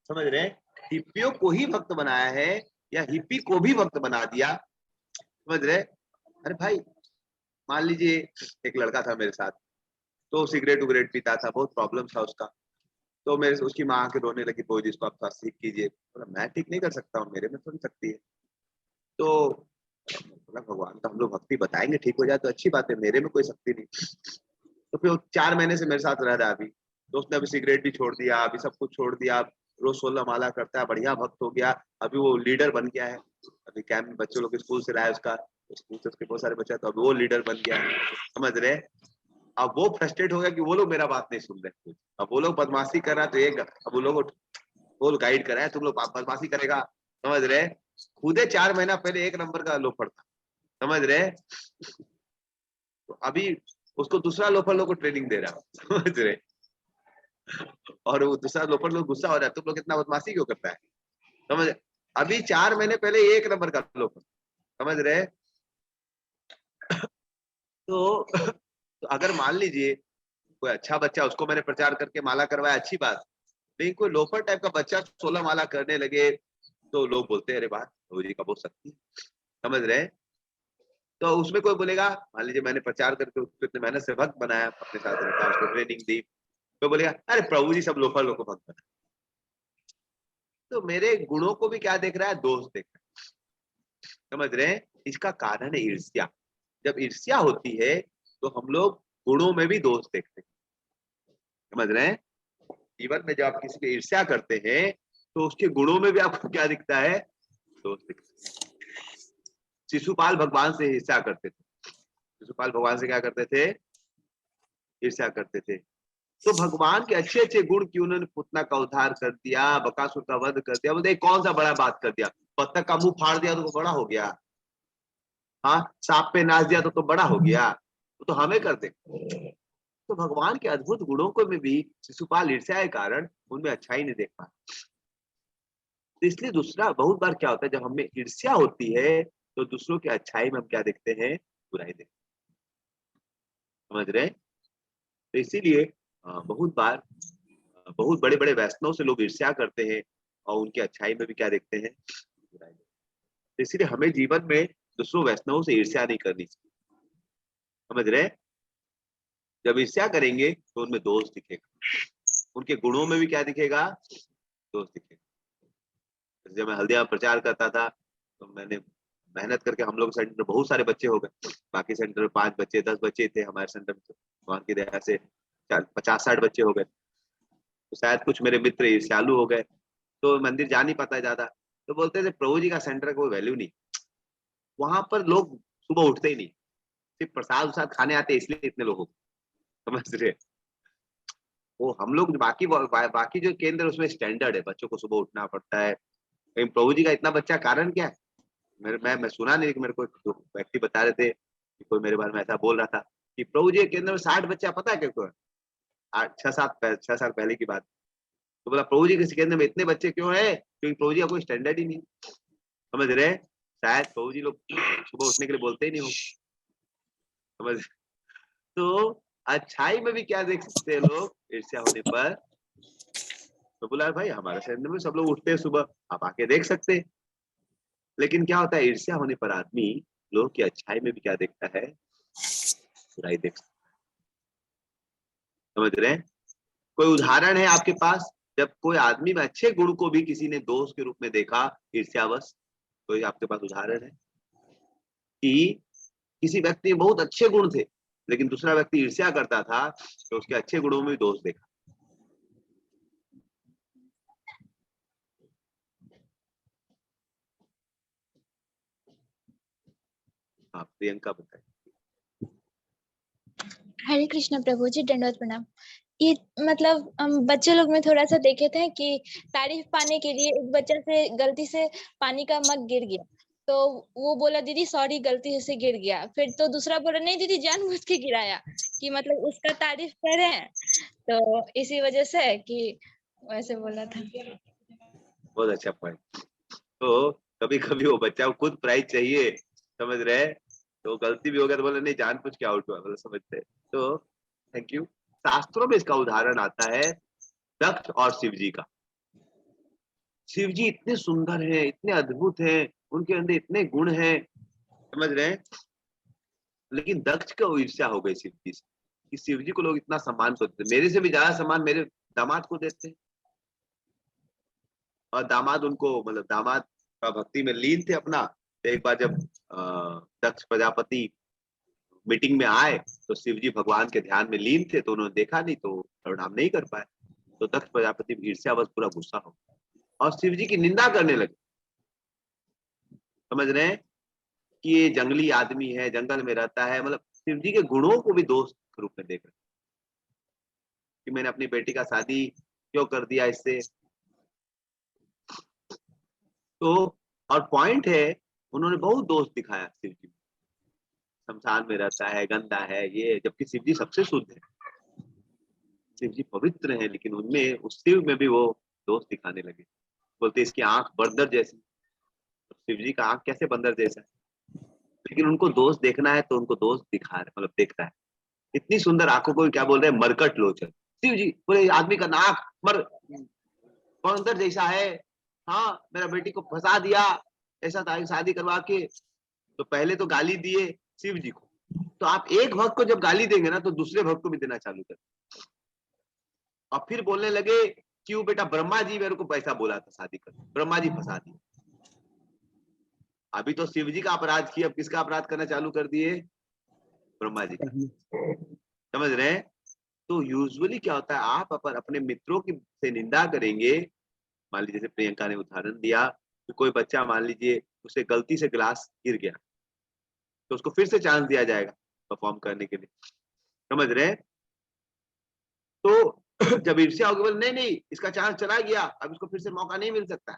समझ रहे हैं? हिप्पियों को ही भक्त बनाया है, या हिप्पी को भी भक्त बना दिया, समझ रहे? अरे भाई, मान लीजिए एक लड़का था मेरे साथ, तो सिगरेट उगरेट पीता था, बहुत प्रॉब्लम था उसका, तो मेरे से उसकी माँ के रोने लगी, बोझ इसको आप थोड़ा ठीक कीजिए। बोला मैं ठीक नहीं कर सकता हूँ, मेरे में थोड़ी सकती है। तो बोला भगवान का हम लोग भक्ति बताएंगे, ठीक हो जाए तो अच्छी बात है, मेरे में कोई शक्ति नहीं। तो फिर 4 महीने से मेरे साथ रह रहा है अभी, तो उसने अभी सिगरेट भी छोड़ दिया, अभी सब कुछ छोड़ दिया, रोज 16 माला करता है, बढ़िया भक्त हो गया, अभी वो लीडर बन गया है। अभी कैंप में बच्चे लोग स्कूल से लाए उसका, स्कूल से उसके बहुत सारे बच्चे, तो अभी वो लीडर बन गया है, समझ रहे? अब वो फ्रस्ट्रेट हो गया कि वो लोग मेरा बात नहीं सुन रहे, अब वो लोग बदमाशी कर रहा है, तो एक अब वो लोग वो गाइड कराया, तुम लोग बदमाशी करेगा, समझ रहे? खुदे 4 महीना पहले 1 नंबर का लोफर था, समझ रहे? तो अभी उसको दूसरा लोफर लोग को ट्रेनिंग दे रहा, समझ रहे? और वो दूसरा लोफर लोग गुस्सा हो रहा है, तुम लोग इतना बदमाशी क्यों करता है, समझ? अभी 4 महीने पहले 1 नंबर का लोफर, समझ रहे? तो अगर मान लीजिए कोई अच्छा बच्चा, उसको मैंने प्रचार करके माला करवाया, अच्छी बात, लेकिन कोई लोफर टाइप का बच्चा 16 माला करने लगे तो लोग बोलते हैं अरे वाह प्रभु जी का बहुत शक्ति, समझ रहे? तो उसमें कोई बोलेगा, मान लीजिए मैंने प्रचार करके उसको इतने मेहनत से भक्त बनाया, अपने साथ रखा, उसको ट्रेनिंग दी, तो बोलेगा अरे प्रभु जी सब लोफर लोग को भक्त बनाए। तो मेरे गुणों को भी क्या देख रहा है, दोष देख रहा है, समझ रहे हैं? इसका कारण है ईर्ष्या। जब ईर्ष्या होती है तो हम लोग गुणों में भी दोष देखते हैं, समझ रहे हैं? जीवन में जब आप किसी की ईर्ष्या करते हैं तो उसके गुणों में भी आपको क्या दिखता है, दोष दिखता है। शिशुपाल भगवान से ईर्ष्या करते थे, शिशुपाल भगवान से क्या करते थे, ईर्ष्या करते थे। तो भगवान के अच्छे अच्छे गुण की उन्होंने पुतना का उद्धार कर दिया, बकासुर का वध कर दिया, बोलते कौन सा बड़ा बात कर दिया, बत्तख का मुंह फाड़ दिया तो बड़ा हो गया, हाँ सांप पे नाच दिया तो बड़ा हो गया, तो हमें करते। तो भगवान के अद्भुत गुणों को में भी शिशुपाल ईर्ष्या के कारण उनमें अच्छाई नहीं देख पा। तो इसलिए दूसरा बहुत बार क्या होता है, जब हमें ईर्ष्या होती है तो दूसरों की अच्छाई में हम क्या देखते हैं, बुराई देखते हैं, समझ रहे? तो इसीलिए बहुत बार बहुत बड़े बड़े वैष्णव से लोग ईर्ष्या करते हैं और उनकी अच्छाई में भी क्या देखते हैं, बुराई देखते हैं। तो इसीलिए हमें जीवन में दूसरों वैष्णवों से ईर्ष्या नहीं करनी चाहिए, समझ रहे? जब ईर्ष्या करेंगे तो उनमें दोष दिखेगा, उनके गुणों में भी क्या दिखेगा, दोष दिखेगा। जब मैं हल्दिया प्रचार करता था तो मैंने मेहनत करके, हम लोग सेंटर में बहुत सारे बच्चे हो गए, बाकी सेंटर में 5 बच्चे 10 बच्चे थे, हमारे सेंटर में भगवान की दया से 50-60 बच्चे हो गए। तो शायद कुछ मेरे मित्र ईर्ष्यालु हो गए, तो मंदिर जा नहीं पाता ज्यादा, तो बोलते थे प्रभु जी का सेंटर का कोई वैल्यू नहीं, वहां पर लोग सुबह उठते ही नहीं, सिर्फ प्रसाद उसाद खाने आते इसलिए इतने लोग, समझ रहे? वो हम लोग बाकी जो केंद्र उसमें स्टैंडर्ड है, बच्चों को सुबह उठना पड़ता है, लेकिन प्रभु जी का इतना बच्चा कारण क्या है? मैं सुना नहीं, मेरे को एक व्यक्ति बता रहे थे कि कोई मेरे बारे में ऐसा बोल रहा था कि प्रभु जी के केंद्र में 60 बच्चा, पता है क्या क्यों? 6 साल पहले की बात। तो बोला प्रभु जी के केंद्र में इतने बच्चे क्यों है, क्योंकि प्रभु जी का कोई स्टैंडर्ड ही नहीं, समझ रहे? शायद प्रभु जी लोग सुबह उठने के लिए बोलते ही नहीं हो, समझ? तो अच्छाई में भी क्या देख सकते हैं लोग ईर्ष्या होने पर, तो बोला भाई हमारे सेंटर में सब लोग उठते हैं सुबह, आप आके देख सकते हैं। लेकिन क्या होता है, ईर्ष्या होने पर आदमी लोगों की अच्छाई में भी क्या देखता है, बुराई देख सकता है, समझ रहे हैं? कोई उदाहरण है आपके पास जब कोई आदमी में अच्छे गुण को भी किसी ने दोष के रूप में देखा ईर्ष्यावश? कोई आपके पास उदाहरण है कि किसी व्यक्ति में बहुत अच्छे गुण थे लेकिन दूसरा व्यक्ति ईर्ष्या करता था तो उसके अच्छे गुणों में भी दोष देखा? हाँ प्रियंका बताइए। हरे कृष्ण प्रभु जी, दंडवत प्रणाम। ये मतलब हम बच्चे लोग में थोड़ा सा देखे थे कि तारीफ पाने के लिए एक बच्चा से गलती से पानी का मग गिर गया, तो वो बोला दीदी सॉरी गलती से गिर गया, फिर तो दूसरा बोला नहीं दीदी जानबूझ के गिराया, कि मतलब उसका तारीफ करें, तो इसी वजह से कि वैसे बोला था। बहुत अच्छा पॉइंट। तो कभी कभी वो बच्चा को खुद प्राइज चाहिए, समझ रहे? तो गलती भी हो गया तो बोले नहीं जानबूझ के आउट हुआ, मतलब समझते? तो थैंक यू। शास्त्रों में इसका उदाहरण आता है दक्ष और शिव जी का। शिव जी इतने सुंदर हैं, इतने अद्भुत हैं, उनके अंदर इतने गुण हैं, समझ रहे हैं? लेकिन दक्ष को ईर्ष्या हो गई शिव जी से कि शिव जी को लोग इतना सम्मान को देते, मेरे से भी ज्यादा सम्मान मेरे दामाद को देते हैं। और दामाद उनको, मतलब दामाद का भक्ति में लीन थे अपना। तो एक बार जब दक्ष प्रजापति मीटिंग में आए तो शिव जी भगवान के ध्यान में लीन थे, तो उन्होंने देखा नहीं तो प्रणाम नहीं कर पाए। तो दक्ष प्रजापति ईर्ष्यावश पूरा गुस्सा हो और शिव जी की निंदा करने लगे, समझ रहे हैं? कि ये जंगली आदमी है, जंगल में रहता है, मतलब शिव जी के गुणों को भी दोष के रूप में देख रहे हैं कि मैंने अपनी बेटी का शादी क्यों कर दिया इससे, तो और पॉइंट है, उन्होंने बहुत दोष दिखाया शिव जी, शमशान में रहता है, गंदा है ये, जबकि शिव जी सबसे शुद्ध है, शिव जी पवित्र है, लेकिन उनमें उस शिव में भी वो दोष दिखाने लगे। बोलते इसकी आंख बंदर जैसी, तो शिव जी का आंख कैसे बंदर जैसा है? लेकिन उनको दोष देखना है तो उनको दोष दिखा रहे, मतलब देखता है। इतनी सुंदर आंखों को क्या बोल रहे हैं, मरकट लोचन। शिव जी बोले आदमी का नाक बंदर जैसा है, हाँ मेरा बेटी को फंसा दिया, ऐसा था शादी करवा के। तो पहले तो गाली दिए शिव जी को, तो आप एक भक्त को जब गाली देंगे ना तो दूसरे भक्त को भी देना चालू कर, और फिर बोलने लगे कि वो बेटा ब्रह्मा जी मेरे को पैसा बोला था शादी कर, ब्रह्मा जी फंसा दिए। अभी तो शिव जी का अपराध किया, अब किसका अपराध करना चालू कर दिए? ब्रह्मा जी का। समझ रहे हैं? तो यूजुअली क्या होता है, आप अपने मित्रों की से निंदा करेंगे। मान लीजिए जैसे प्रियंका ने उदाहरण दिया कि कोई बच्चा मान लीजिए उसे गलती से गिलास गिर गया, तो उसको फिर से चांस दिया जाएगा परफॉर्म करने के लिए। समझ रहे हैं? तो जब ईर्ष्या होगी, बोले नहीं नहीं इसका चांस चला गया, अब इसको फिर से मौका नहीं मिल सकता।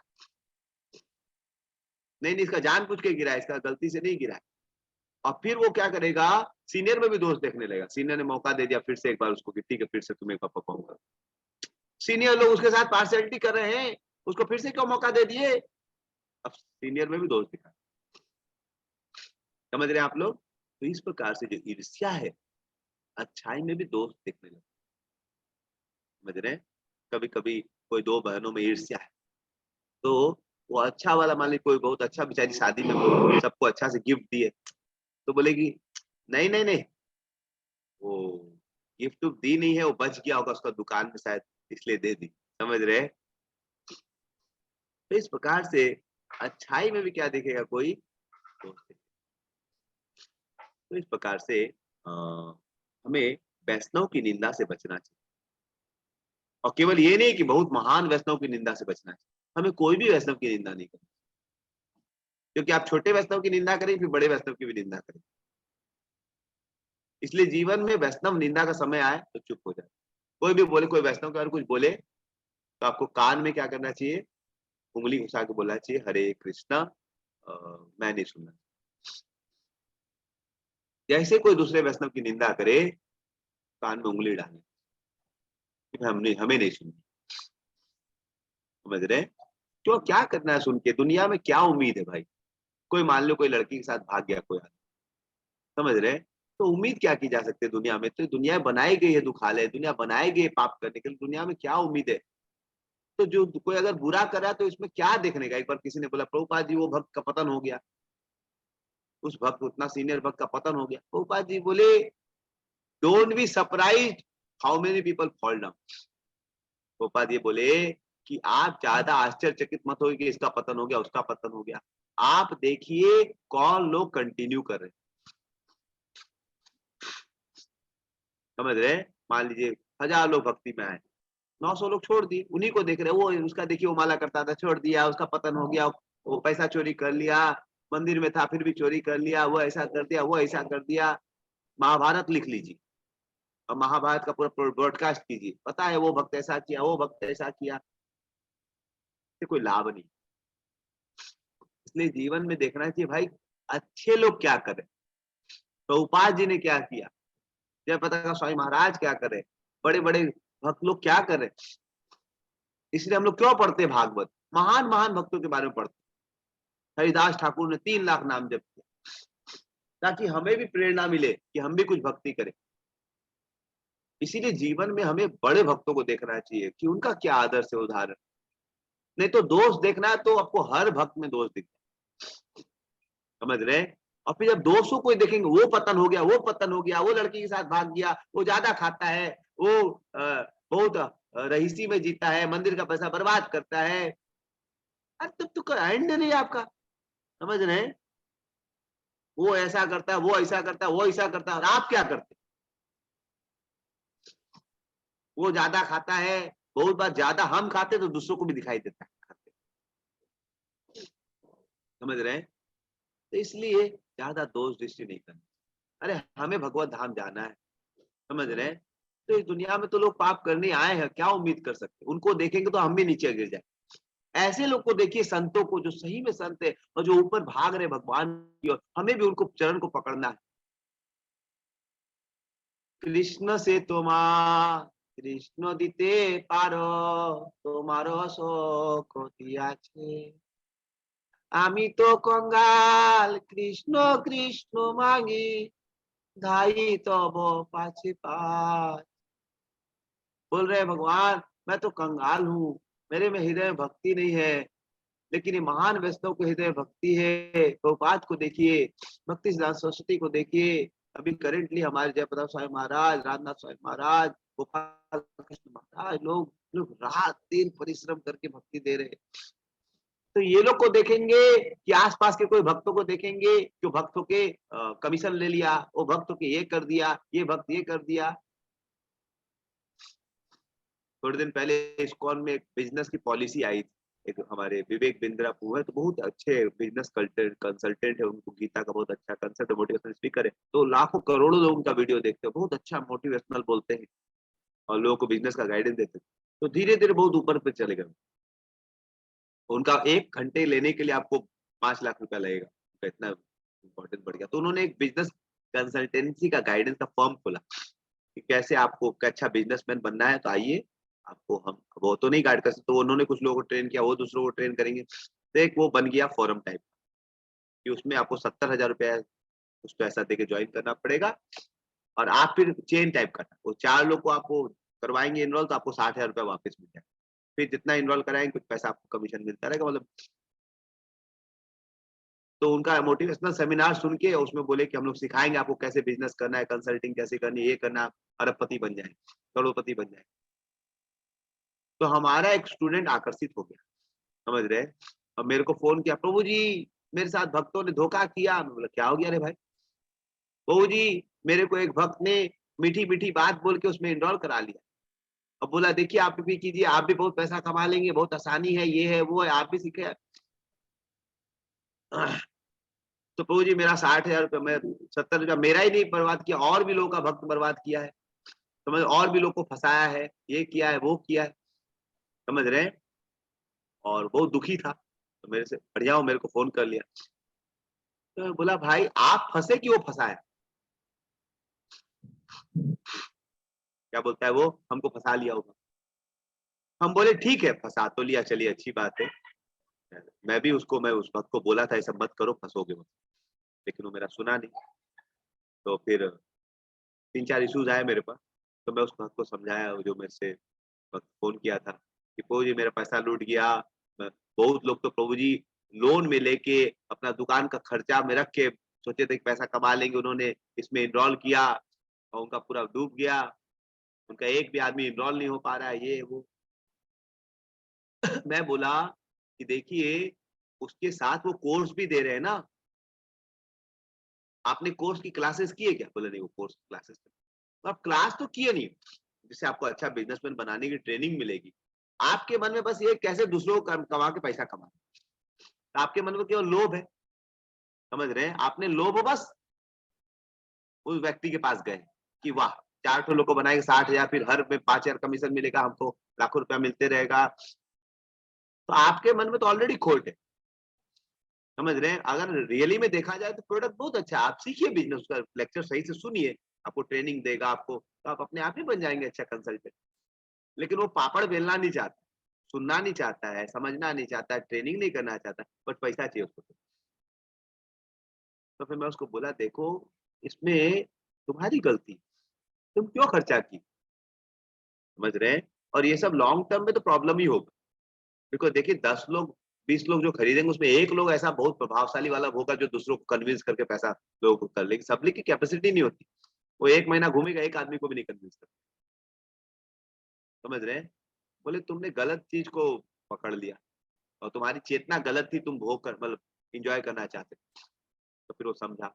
नहीं नहीं इसका जानबूझ के गिरा है, इसका गलती से नहीं गिरा है। और फिर वो क्या करेगा, सीनियर में भी दोष देखने लगेगा। सीनियर ने मौका दे दिया फिर से एक बार उसको कि ठीक है फिर से तुम्हें परफॉर्म करो, सीनियर लोग उसके साथ पार्शियलिटी कर रहे हैं, उसको फिर से क्यों मौका दे दिए? अब सीनियर में भी दोष दिखा। समझ रहे हैं आप लोग? तो इस प्रकार से जो ईर्ष्या है, अच्छाई में भी दोष देखने लगे। समझ रहे हैं? कभी कभी कोई दो बहनों में ईर्ष्या है, तो वो अच्छा वाला मान लीजिए कोई बहुत अच्छा बेचारी शादी में वो सबको अच्छा से गिफ्ट दिए, तो बोलेगी नहीं नहीं नहीं वो गिफ्ट तो दी नहीं है, वो बच गया होगा उसका दुकान में शायद, इसलिए दे दी। समझ रहे हैं? तो इस प्रकार से अच्छाई में भी क्या देखेगा कोई, दोष देखेगा। तो इस प्रकार से हमें वैष्णव की निंदा से बचना चाहिए। और केवल ये नहीं कि बहुत महान वैष्णव की निंदा से बचना चाहिए, हमें कोई भी वैष्णव की निंदा नहीं करनी, क्योंकि आप छोटे वैष्णव की निंदा करें फिर बड़े वैष्णव की भी निंदा करें। इसलिए जीवन में वैष्णव निंदा का समय आए तो चुप हो जाए। कोई भी बोले, कोई वैष्णव के बारे में कुछ बोले तो आपको कान में क्या करना चाहिए, उंगली घुसा के बोलना चाहिए हरे कृष्णा, मैं नहीं सुनना। जैसे कोई दूसरे वैष्णव की निंदा करे, कान में उंगली डालें, हमें नहीं सुननी। समझ रहे? क्यों, क्या करना है सुन के? दुनिया में क्या उम्मीद है भाई? कोई मान लो कोई लड़की के साथ भाग गया कोई आदमी, समझ रहे? तो उम्मीद क्या की जा सकती है दुनिया में? तो दुनिया बनाई गई है दुखालय, दुनिया बनाई गई है पाप करने के लिए, दुनिया में क्या उम्मीद है? तो जो कोई अगर बुरा कर रहा है तो इसमें क्या देखने का? एक बार किसी ने बोला प्रभुपाद जी वो भक्त का पतन हो गया, उस भक्त, उतना सीनियर भक्त का पतन हो गया। प्रभुपाद जी बोले don't be surprised how many people fall down. Prabhupada ये बोले कि आप ज्यादा आश्चर्यचकित मत होइए कि इसका पतन हो गया, उसका पतन हो गया, आप देखिए कौन लोग कंटिन्यू कर रहे हैं। समझ रहे? मान लीजिए 1000 लोग भक्ति में आए, 900 लोग छोड़ दिए, उन्हीं को देख रहे। वो उसका देखिए वो माला करता था छोड़ दिया, उसका पतन हो गया, वो पैसा चोरी कर लिया, मंदिर में था फिर भी चोरी कर लिया, वो ऐसा कर दिया, वो ऐसा कर दिया। महाभारत लिख लीजिए और महाभारत का पूरा ब्रॉडकास्ट कीजिए, पता है वो भक्त ऐसा किया, वो भक्त ऐसा किया, कोई लाभ नहीं। इसलिए जीवन में देखना चाहिए भाई अच्छे लोग क्या करें, प्रभुपाद जी ने क्या किया, जयप्रकाश स्वामी महाराज क्या करे, बड़े बड़े भक्त लोग क्या करे। इसलिए हम लोग क्यों पढ़ते हैं भागवत? महान महान भक्तों के बारे में पढ़ते। हरिदास ठाकुर ने 3 लाख नाम जप किया, ताकि हमें भी प्रेरणा मिले कि हम भी कुछ भक्ति करें। इसीलिए जीवन में हमें बड़े भक्तों को देखना चाहिए कि उनका क्या आदर्श है, उदाहरण। नहीं तो दोष देखना है तो आपको हर भक्त में दोष दिखता है। समझ रहे? और फिर जब दोषों को देखेंगे, वो पतन हो गया, वो पतन हो गया, वो लड़की के साथ भाग गया, वो ज्यादा खाता है, वो बहुत रईसी में जीता है, मंदिर का पैसा बर्बाद करता है, अरे तब तो एंड नहीं आपका। समझ रहे? वो ऐसा करता है, वो ऐसा करता है, वो ऐसा करता है, और आप क्या करते? वो ज्यादा खाता है, बहुत बार ज्यादा हम खाते तो दूसरों को भी दिखाई देता है खाते। समझ रहे? तो इसलिए ज्यादा दोष दृष्टि नहीं करना। अरे हमें भगवत धाम जाना है। समझ रहे? तो इस दुनिया में तो लोग पाप करने आए हैं, क्या उम्मीद कर सकते? उनको देखेंगे तो हम भी नीचे गिर जाए। ऐसे लोग को देखिए, संतों को, जो सही में संत है और जो ऊपर भाग रहे भगवान की ओर, हमें भी उनको चरण को पकड़ना है। कृष्ण से तुम्हा कृष्ण দিতে পারো, তোমারও শক্তি আছে। আমি তো কঙ্গাল কৃষ্ণ কৃষ্ণ মাগি, ধাई तब पाछे पाछ। बोल रहे हैं भगवान, मैं तो कंगाल हूँ, मेरे में हृदय में भक्ति नहीं है, लेकिन ये महान वैष्णव को हृदय में भक्ति है। प्रभुपाद को देखिए, भक्ति सिद्धांत सरस्वती को देखिए, अभी करेंटली हमारे जयप्रताप स्वामी महाराज, राजनाथ स्वामी महाराज, गोपाल कृष्ण महाराज, लोग रात दिन परिश्रम करके भक्ति दे रहे हैं। तो ये लोग को देखेंगे कि आसपास के कोई भक्तों को देखेंगे, जो भक्तों के कमीशन ले लिया, वो भक्तों के ये कर दिया, ये भक्त ये कर दिया। थोड़े दिन पहले इस्कॉन में एक बिजनेस की पॉलिसी आई थी, एक हमारे विवेक बिंद्रा है, तो बहुत अच्छे बिजनेस कंसल्टेंट है, उनको गीता का बहुत अच्छा कंसेप्ट, मोटिवेशनल स्पीकर है, तो लाखों करोड़ों लोग उनका वीडियो देखते हैं, बहुत अच्छा मोटिवेशनल बोलते हैं और लोगों को बिजनेस का गाइडेंस देते हैं। तो धीरे धीरे बहुत ऊपर पे चले गए। उनका 1 घंटे लेने के लिए आपको 5 लाख रुपया लगेगा, तो इतना इम्पोर्टेंस बढ़ गया। तो उन्होंने एक बिजनेस कंसल्टेंसी का गाइडेंस का फर्म खोला कि कैसे आपको अच्छा बिजनेसमैन बनना है, तो आइए आपको हम, वो तो नहीं गाइड कर सकते, तो उन्होंने कुछ लोगों को ट्रेन किया, वो दूसरों को ट्रेन करेंगे। तो एक वो बन गया फोरम टाइप कि उसमें आपको 70,000 रुपया कुछ पैसा देके ज्वाइन करना पड़ेगा, और आप फिर चेन टाइप करना, वो 4 लोग को आपको करवाएंगे इनरोल, तो आपको 60,000 रुपया वापस मिल जाएगा। फिर जितना इनरोल कराएंगे कुछ पैसा आपको कमीशन मिलता रहेगा, मतलब। तो उनका मोटिवेशनल सेमिनार सुन के उसमें बोले कि हम लोग सिखाएंगे आपको कैसे बिजनेस करना है, कंसल्टिंग कैसे करनी है, ये करना, अरबपति बन जाए, करोड़पति बन जाए। तो हमारा एक स्टूडेंट आकर्षित हो गया, समझ रहे, और मेरे को फोन किया, प्रभु जी मेरे साथ भक्तों ने धोखा किया। मैं बोला क्या हो गया रे भाई? प्रभु जी मेरे को एक भक्त ने मीठी मीठी बात बोल के उसमें इनरोल करा लिया, और बोला देखिए आप भी कीजिए, आप भी बहुत पैसा कमा लेंगे, बहुत आसानी है, ये है वो है, आप भी सीखे। तो प्रभु जी मेरा 60,000 रुपया, मैं 70,000 मेरा ही नहीं बर्बाद किया, और भी लोगों का भक्त बर्बाद किया है, समझ, और भी लोग को फंसाया है, ये किया है वो किया है, समझ रहे हैं। और बहुत दुखी था, तो मेरे से बढ़िया हो, मेरे को फोन कर लिया। तो बोला भाई आप फंसे कि वो फंसा है? क्या बोलता है वो, हमको फंसा लिया होगा। हम बोले ठीक है, फंसा तो लिया, चलिए अच्छी बात है। मैं उस भक्त को बोला था, ये सब मत करो, फंसोगे मत, लेकिन वो मेरा सुना नहीं। तो फिर 3-4 इश्यूज आए मेरे पास, तो मैं उस भक्त को समझाया, जो मेरे से फोन किया था कि प्रभु जी मेरा पैसा लूट गया। बहुत लोग तो प्रभु जी लोन में लेके अपना दुकान का खर्चा में रख के सोचे थे कि पैसा कमा लेंगे, उन्होंने इसमें इनरोल किया और उनका पूरा डूब गया, उनका एक भी आदमी इनरोल नहीं हो पा रहा है, ये वो। मैं बोला कि देखिए उसके साथ वो कोर्स भी दे रहे हैं ना, आपने कोर्स की क्लासेस की है क्या? बोले नहीं, वो कोर्स क्लासेस, तो आप क्लास तो किए नहीं, जिससे आपको अच्छा बिजनेसमैन बनाने की ट्रेनिंग मिलेगी। आपके मन में बस ये कैसे दूसरों को कमा के पैसा कमाना, तो आपके मन में केवल लोभ है, समझ रहे हैं, आपने लोभ बस उस व्यक्ति के पास गए कि वाह 4 लोग को बनाएंगे 60,000, फिर हर में 5,000 कमीशन मिलेगा, हमको लाखों रुपया मिलते रहेगा। तो आपके मन में तो ऑलरेडी खोट है, समझ रहे हैं। अगर रियली में देखा जाए तो प्रोडक्ट बहुत अच्छा है, आप सीखिए बिजनेस, उसका लेक्चर सही से सुनिए, आपको ट्रेनिंग देगा आपको, तो आप अपने आप ही बन जाएंगे अच्छा कंसल्टेंट। लेकिन वो पापड़ बेलना नहीं चाहता, सुनना नहीं चाहता है, समझना नहीं चाहता है, ट्रेनिंग नहीं करना चाहता, बस पैसा चाहिए उसको। तो फिर मैं उसको बोला देखो इसमें तुम्हारी गलती, तुम क्यों खर्चा की, समझ रहे हैं। और ये सब लॉन्ग टर्म में तो प्रॉब्लम ही होगा, बिकॉज देखिए 10 लोग 20 लोग जो खरीदेंगे, उसमें एक लोग ऐसा बहुत प्रभावशाली वाला होगा जो दूसरों को कन्विंस करके पैसा लोगों को कर लेगी। सब की कैपेसिटी नहीं होती, वो 1 महीना घूमेगा, एक आदमी को भी नहीं कन्विंस कर, समझ रहे हैं। बोले तुमने गलत चीज को पकड़ लिया और तुम्हारी चेतना गलत थी, तुम भोग कर मतलब इंजॉय करना चाहते। तो फिर वो समझा,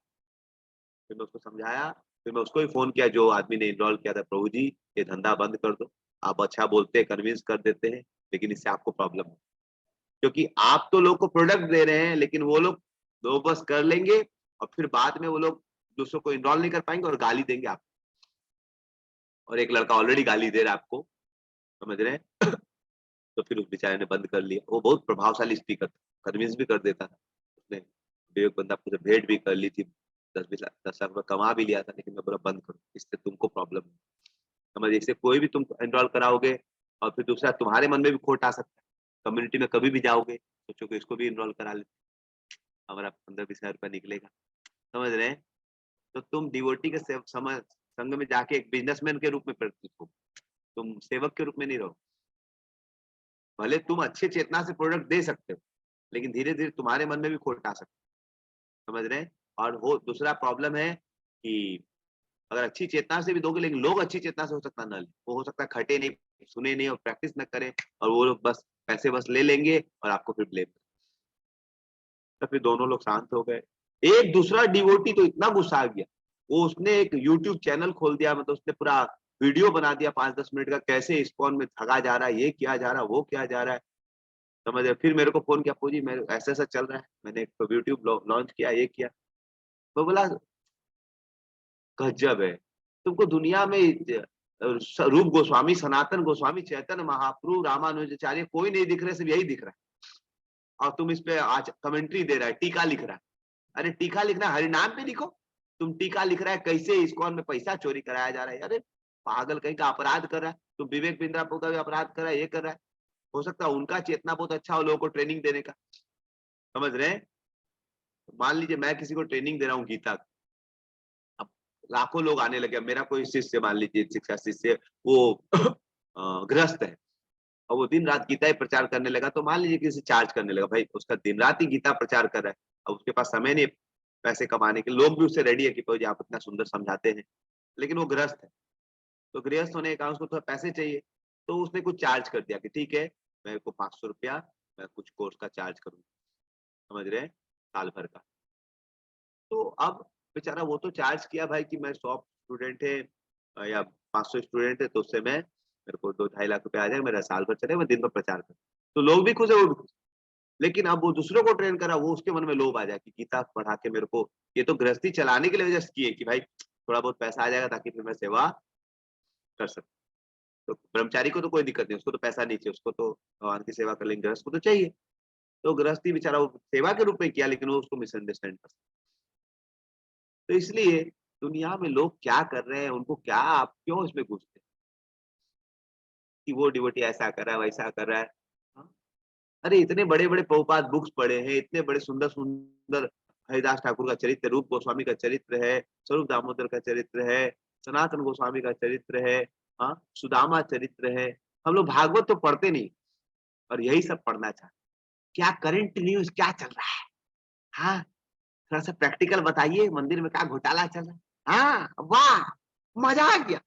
फिर मैं उसको समझाया, फिर मैं उसको ही फोन किया जो आदमी ने इनरोल किया था, प्रभु जी ये धंधा बंद कर दो, आप अच्छा बोलते हैं, कन्विंस कर देते हैं, लेकिन इससे आपको प्रॉब्लम है, क्योंकि आप तो लोग को प्रोडक्ट दे रहे हैं, लेकिन वो लोग दो बस कर लेंगे और फिर बाद में वो लोग दूसरों को इनरोल नहीं कर पाएंगे और गाली देंगे आपको। और एक लड़का ऑलरेडी गाली दे रहा है आपको, समझ रहे हैं। तो फिर उस बेचारे ने बंद कर लिया। वो बहुत प्रभावशाली स्पीकर था, कन्विंस भी कर देता था। उसने एक बंदा मुझे भेंट भी कर ली थी, 10-20 लाख 10 लाख रुपए कमा भी लिया था, लेकिन मैं बोला बंद करो, इससे तुमको प्रॉब्लम है। समझ, इससे कोई भी तुम एनरोल कराओगे और फिर दूसरा तुम्हारे मन में भी खोट आ सकता है। कम्युनिटी में कभी भी जाओगे सोचोगे इसको भी इनरोल करा ले, हमारा 15-20 हजार रुपया निकलेगा। समझ रहे हैं? तो तुम डिवोटी के संग में जाके एक बिजनेसमैन के रूप में प्रतीत हो, तुम सेवक के रूप में नहीं रहो। भले तुम अच्छे चेतना से प्रोडक्ट दे सकते हो, लेकिन धीरे धीरे तुम्हारे मन में भी खोट आ सकता है। समझ रहे हैं? और वो दूसरा प्रॉब्लम है कि अगर अच्छी चेतना से भी दोगे, लेकिन लोग अच्छी चेतना से हो सकता न ले, वो हो सकता है खटे नहीं, सुने नहीं और प्रैक्टिस न करें, और वो लोग बस पैसे बस ले लेंगे और आपको फिर ब्लेम। तो फिर दोनों लोग शांत हो गए। एक दूसरा डिवोटी तो इतना गुस्सा आ गया, वो उसने एक यूट्यूब चैनल खोल दिया, मतलब उसने पूरा वीडियो बना दिया 5-10 मिनट का, कैसे इस्कॉन में ठगा जा रहा है, ये किया जा रहा है, वो किया जा रहा है। समझ रहे? फिर मेरे को फोन किया, पूजी मेरे ऐसा ऐसा चल रहा है, मैंने एक यूट्यूब लॉन्च किया, ये किया। तो बोला गजब है, तुमको दुनिया में रूप गोस्वामी, सनातन गोस्वामी, चैतन्य महाप्रभु, रामानुजाचार्य कोई नहीं दिख रहे, सिर्फ यही दिख रहा है, और तुम इस पे आज कमेंट्री दे रहा है, टीका लिख रहा है। अरे टीका लिखना है, हरिनाम पे लिखो। तुम टीका लिख रहा है कैसे इस्कॉन में पैसा चोरी कराया जा रहा है। अरे पागल कहीं का, अपराध कर रहा है। तुम विवेक बिंद्रा का भी अपराध कर रहा है, ये कर रहा है। हो सकता है उनका चेतना बहुत अच्छा हो लोगों को ट्रेनिंग देने का। समझ रहे हैं? मान लीजिए मैं किसी को ट्रेनिंग दे रहा हूँ गीता, अब लाखों लोग आने लगे। मेरा कोई शिष्य, मान लीजिए शिक्षा शिष्य, वो गृहस्थ है और वो दिन रात गीता ही प्रचार करने लगा, तो मान लीजिए किसी चार्ज करने लगा, भाई उसका दिन रात ही गीता प्रचार कर रहा है, अब उसके पास समय नहीं पैसे कमाने के, लोग भी उससे रेडी है कि भाई आप इतना सुंदर समझाते हैं, लेकिन वो गृहस्थ है। तो गृहस्थ होने के कारण उसको थोड़ा पैसे चाहिए, तो उसने कुछ चार्ज कर दिया कि ठीक है मेरे को 500 रुपया मैं कुछ कोर्स का चार्ज करूंगा। समझ रहे हैं? साल भर का। तो अब बेचारा वो तो चार्ज किया भाई कि मैं 100 स्टूडेंट है या 500 स्टूडेंट है, तो उससे मैं मेरे को 2-2.5 लाख रुपए आ जाएगा, मेरा साल भर चले, मैं दिन भर प्रचार करूँ, तो लोग भी खुश है, वो भी खुश। लेकिन अब वो दूसरों को ट्रेन करा, वो उसके मन में लोभ आ जाए कि गीता पढ़ा के मेरे को, ये तो गृहस्थी चलाने के लिए जस्ट किए कि भाई थोड़ा बहुत पैसा आ जाएगा ताकि फिर मैं सेवा कर सकूं। तो ब्रह्मचारी को तो कोई दिक्कत नहीं, उसको तो पैसा नहीं चाहिए, उसको तो भगवान की सेवा कर लेंगे, गृहस्थ को तो चाहिए। तो गृहस्थी बेचारा वो सेवा के रूप में किया, लेकिन वो उसको मिसअंडरस्टैंड कर। तो इसलिए दुनिया में लोग क्या कर रहे हैं, उनको क्या, आप क्यों इसमें घुसते कि वो डिवोटी ऐसा कर रहा है, वैसा कर रहा है। हाँ? अरे इतने बड़े बड़े प्रभुपाद बुक्स पढ़े हैं, इतने बड़े सुंदर सुंदर हरिदास ठाकुर का चरित्र, रूप गोस्वामी का चरित्र है, स्वरूप दामोदर का चरित्र है, सनातन गोस्वामी का चरित्र है, हाँ, सुदामा चरित्र है। हम लोग भागवत तो पढ़ते नहीं, और यही सब पढ़ना चाहते। क्या करंट न्यूज क्या चल रहा है? हाँ, थोड़ा सा प्रैक्टिकल बताइए, मंदिर में क्या घोटाला चल रहा है? हाँ, वाह, मजा आ गया।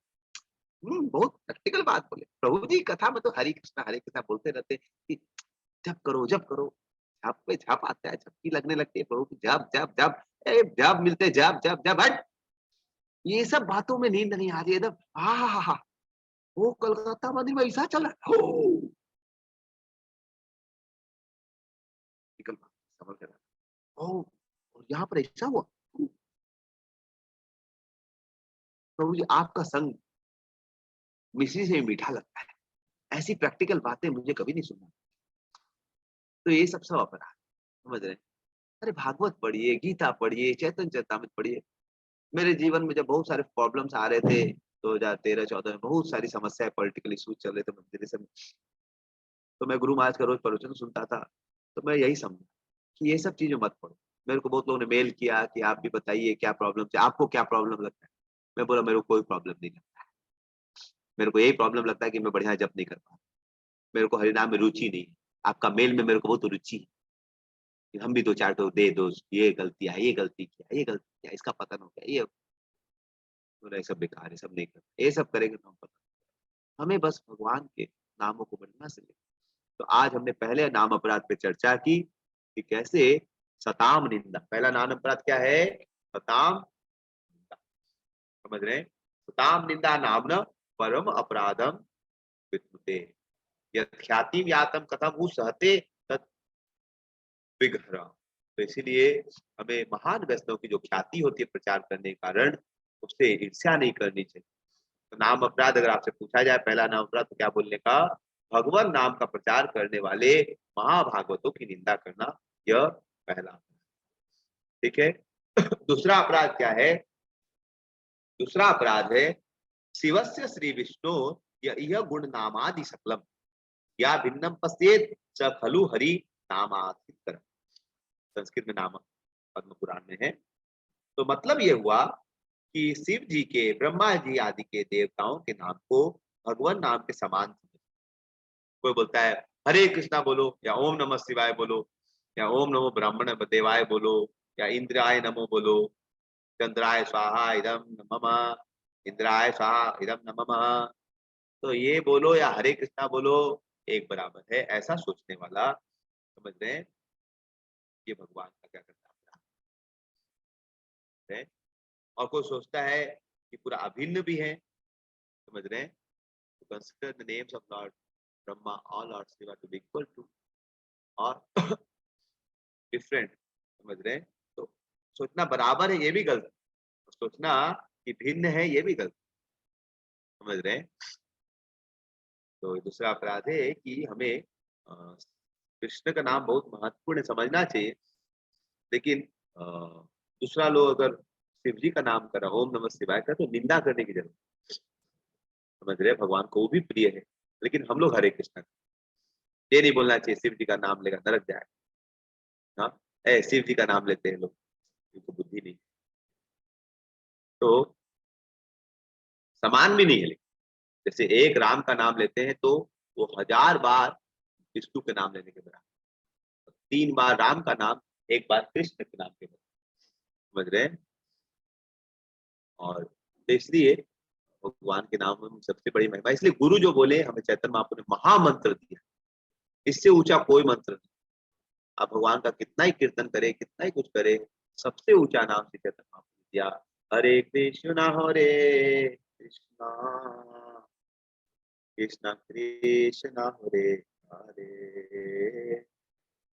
बहुत प्रैक्टिकल बात बोले प्रभु जी। कथा में तो हरे कृष्णा बोलते रहते कि जब करो, झप पे झप आता है, झपकी लगने लगती है प्रभु की, जब जब जब जब मिलते, जब हट, ये सब बातों में नींद नहीं आ रही एकदम। हा, वो कलकत्ता मंदिर में ऐसा चल रहा है, समझ रहा है, और यहाँ पर ऐसा हुआ। प्रभु जी आपका संग मिश्री से मीठा लगता है, ऐसी प्रैक्टिकल बातें मुझे कभी नहीं सुना। तो ये सब अपराध। समझ रहे? अरे भागवत पढ़िए, गीता पढ़िए, चैतन्य चरितामृत पढ़िए। मेरे जीवन में जब बहुत सारे प्रॉब्लम्स आ रहे थे 2013-14 में, बहुत सारी समस्याएं, पॉलिटिकल इश्यूज चल रहे थे मंदिर से, तो मैं गुरु महाराज का रोज प्रवचन सुनता था। तो मैं यही समझा कि ये सब चीजें मत पढ़ो। मेरे को बहुत लोगों ने मेल किया कि आप भी बताइए क्या प्रॉब्लम है, आपको क्या प्रॉब्लम लगता है। मैं बोला मेरे को कोई प्रॉब्लम नहीं लगता है, मेरे को यही प्रॉब्लम लगता है कि मैं बढ़िया जप नहीं कर पा, मेरे को हरिनाम में रुचि नहीं है। आपका मेल में मेरे को बहुत रुचि है कि हम भी 2-4 तो दे दो, ये गलती है, ये गलती किया, ये गलती किया, इसका पतन हो गया, ये सब बेकार है, सब नहीं करते, ये सब करेंगे तो हम पता। हमें बस भगवान के नामों को बढ़िया से ले। तो आज हमने पहले नाम अपराध पे चर्चा की कि कैसे सताम निंदा, पहला नाम अपराध क्या है? सताम निंदा। समझ रहे हैं? सताम निंदा नामन परम अपराधम विद्युते यत् ख्याति व्यातम कथम सहते तत् विघ्रा। तो इसीलिए हमें महान वैष्णव की जो ख्याति होती है प्रचार करने के कारण, उससे ईर्ष्या नहीं करनी चाहिए। तो नाम अपराध अगर आपसे पूछा जाए पहला नाम अपराध तो क्या बोलने का? भगवान नाम का प्रचार करने वाले महाभागवतों की निंदा करना, यह पहला अपराध। ठीक है। दूसरा अपराध क्या है? दूसरा अपराध है शिवस्य श्री विष्णु यह गुण नामादि सकलम या भिन्नम पश्येत स खलु हरि नामासित कर। संस्कृत में नाम पद्म पुराण में है। तो मतलब ये हुआ कि शिव जी के, ब्रह्मा जी आदि के देवताओं के नाम को भगवान नाम के समान समझो। कोई बोलता है हरे कृष्णा बोलो, या ओम नमः शिवाय बोलो, या ओम नमो ब्राह्मण देवाय बोलो, या इंद्राय नमो बोलो, चंद्राय स्वाहा इदम नमः, इंद्राय स्वाहा इदम नमः। तो ये बोलो या हरे कृष्णा बोलो, एक बराबर है, ऐसा सोचने वाला, समझ रहे हैं, ये भगवान का क्या करता है। और कोई सोचता है कि पूरा अभिन्न भी है, समझ रहे हैं, तो consider the names of lord Brahma और lord Shiva to be equal to और डिफरेंट, समझ रहे हैं। तो सोचना बराबर है ये भी गलत, सोचना कि भिन्न है ये भी गलत, समझ रहे हैं। तो दूसरा अपराध है कि हमें कृष्ण का नाम बहुत महत्वपूर्ण समझना चाहिए, लेकिन दूसरा लोग अगर शिव जी का नाम करा, ओम नमः शिवाय का, तो निंदा करने की जरूरत, समझ रहे हैं। भगवान को भी प्रिय है, लेकिन हम लोग हरे कृष्ण, ये नहीं बोलना चाहिए शिव जी का नाम लेगा नरक जाएगा। हाँ, शिव जी का नाम लेते हैं लोग, इनको बुद्धि नहीं। तो समान भी नहीं है, लेकिन जैसे एक राम का नाम लेते हैं तो वो 1000 बार विष्णु के नाम लेने के बराबर, 3 बार राम का नाम, 1 बार कृष्ण के नाम के बराबर, समझ रहे हैं। और इसलिए भगवान के नाम में सबसे बड़ी महिमा, इसलिए गुरु जो बोले हमें चैतन्य महाप्रभु ने महामंत्र दिया, इससे ऊंचा कोई मंत्र नहीं। आप भगवान का कितना ही कीर्तन करे, कितना ही कुछ करे, सबसे ऊंचा नाम श्री चैतन्य महाप्रभु ने दिया, हरे कृष्णा कृष्णा कृष्णा हरे हरे,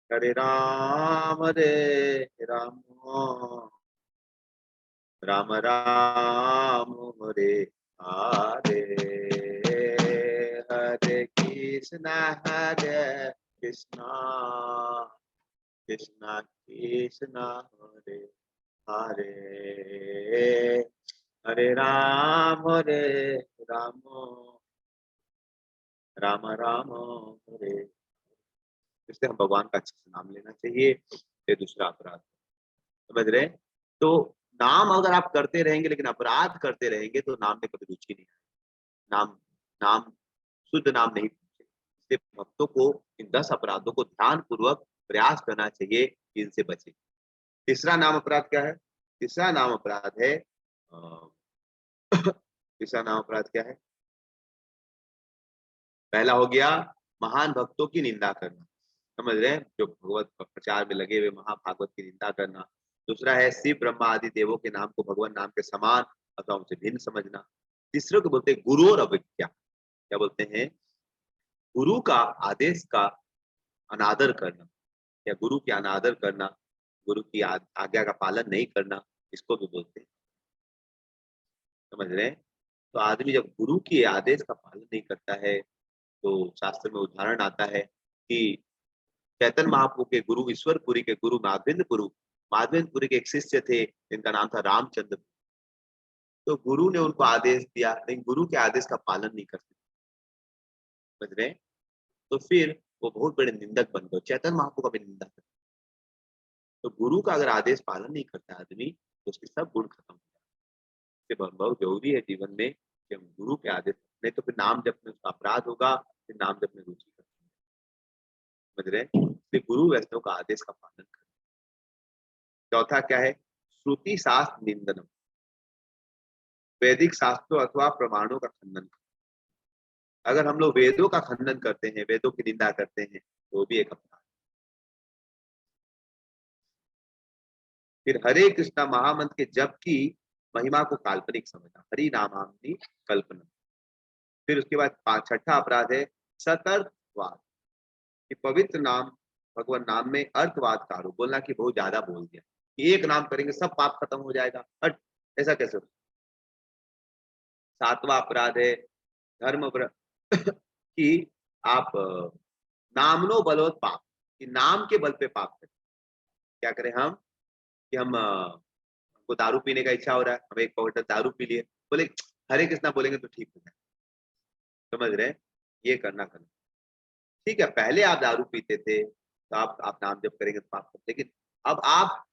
हरे राम राम राम हरे हरे, हरे कृष्णा कृष्णा कृष्णा हरे हरे, हरे राम राम राम हरे। इसलिए हम भगवान का अच्छे से नाम लेना चाहिए, ये दूसरा अपराध, समझ रहे। तो नाम अगर आप करते रहेंगे लेकिन अपराध करते रहेंगे तो नाम में कभी रुचि नहीं आएगी, नाम नाम शुद्ध नाम नहीं। इसलिए भक्तों को इन 10 अपराधों को ध्यान पूर्वक प्रयास करना चाहिए कि इनसे बचे। तीसरा नाम अपराध क्या है? तीसरा नाम अपराध है तीसरा नाम अपराध क्या है? पहला हो गया महान भक्तों की निंदा करना, समझ रहे हैं, जो भगवत प्रचार में लगे हुए महाभागवत की निंदा करना। दूसरा है शिव ब्रह्मा आदि देवों के नाम को भगवान नाम के समान अथवा उनसे भिन्न समझना। तीसरे को बोलते हैं गुरु और अविज्ञा। क्या बोलते हैं? गुरु का आदेश का अनादर करना, या गुरु की अनादर करना, गुरु की आज्ञा का पालन नहीं करना, इसको भी बोलते हैं, समझ रहे हैं। तो आदमी जब गुरु के आदेश का पालन नहीं करता है तो शास्त्र में उदाहरण आता है कि चैतन्य महाप्रभु के गुरु, ईश्वरपुरी के गुरु माधवेंद्रपुरी के एक शिष्य थे जिनका नाम था रामचंद्र। तो गुरु ने उनको आदेश दिया, लेकिन गुरु के आदेश का पालन नहीं करते, समझ रहे हैं। तो फिर वो बहुत बड़े निंदक बन गए, चैतन्य महाप्रभु का भी निंदा करते। तो गुरु का अगर आदेश पालन नहीं करता आदमी तो उसके सब गुण खत्म हो जाते। बहुत जरूरी है जीवन में कि हम गुरु के आदेश, नहीं तो फिर नाम जपने उसका अपराध होगा, फिर नाम जपने रुचि करते, समझ रहे हैं। इसलिए गुरु वैष्णव का आदेश का पालन करें। चौथा क्या है? श्रुति शास्त्र निंदनम, वैदिक शास्त्रों अथवा प्रमाणों का खंडन। अगर हम लोग वेदों का खंडन करते हैं, वेदों की निंदा करते हैं, तो भी एक अपराध। फिर हरे कृष्णा महामंत्र के जप की महिमा को काल्पनिक समझना, हरि नामावली कल्पना। फिर उसके बाद छठा अपराध है सतर्थवाद, कि पवित्र नाम भगवान नाम में अर्थवाद का आरोप, बोलना कि बहुत ज्यादा बोल दिया, कि एक नाम करेंगे सब पाप खत्म हो जाएगा, ऐसा कैसे हो। सातवां अपराध है धर्म की आप नामनो बलवत पाप, कि नाम के बल पे पाप करें। क्या करें हम कि हम हमको दारू पीने का इच्छा हो रहा है, हम एक बॉटल दारू पी लिए, बोले हरे कृष्णा बोलेंगे तो ठीक हो जाए। समझ रहे हैं? ये करना ठीक है। पहले आप दारू पीते थे तो आप नाम जप करेंगे तो पाप करते, लेकिन अब आप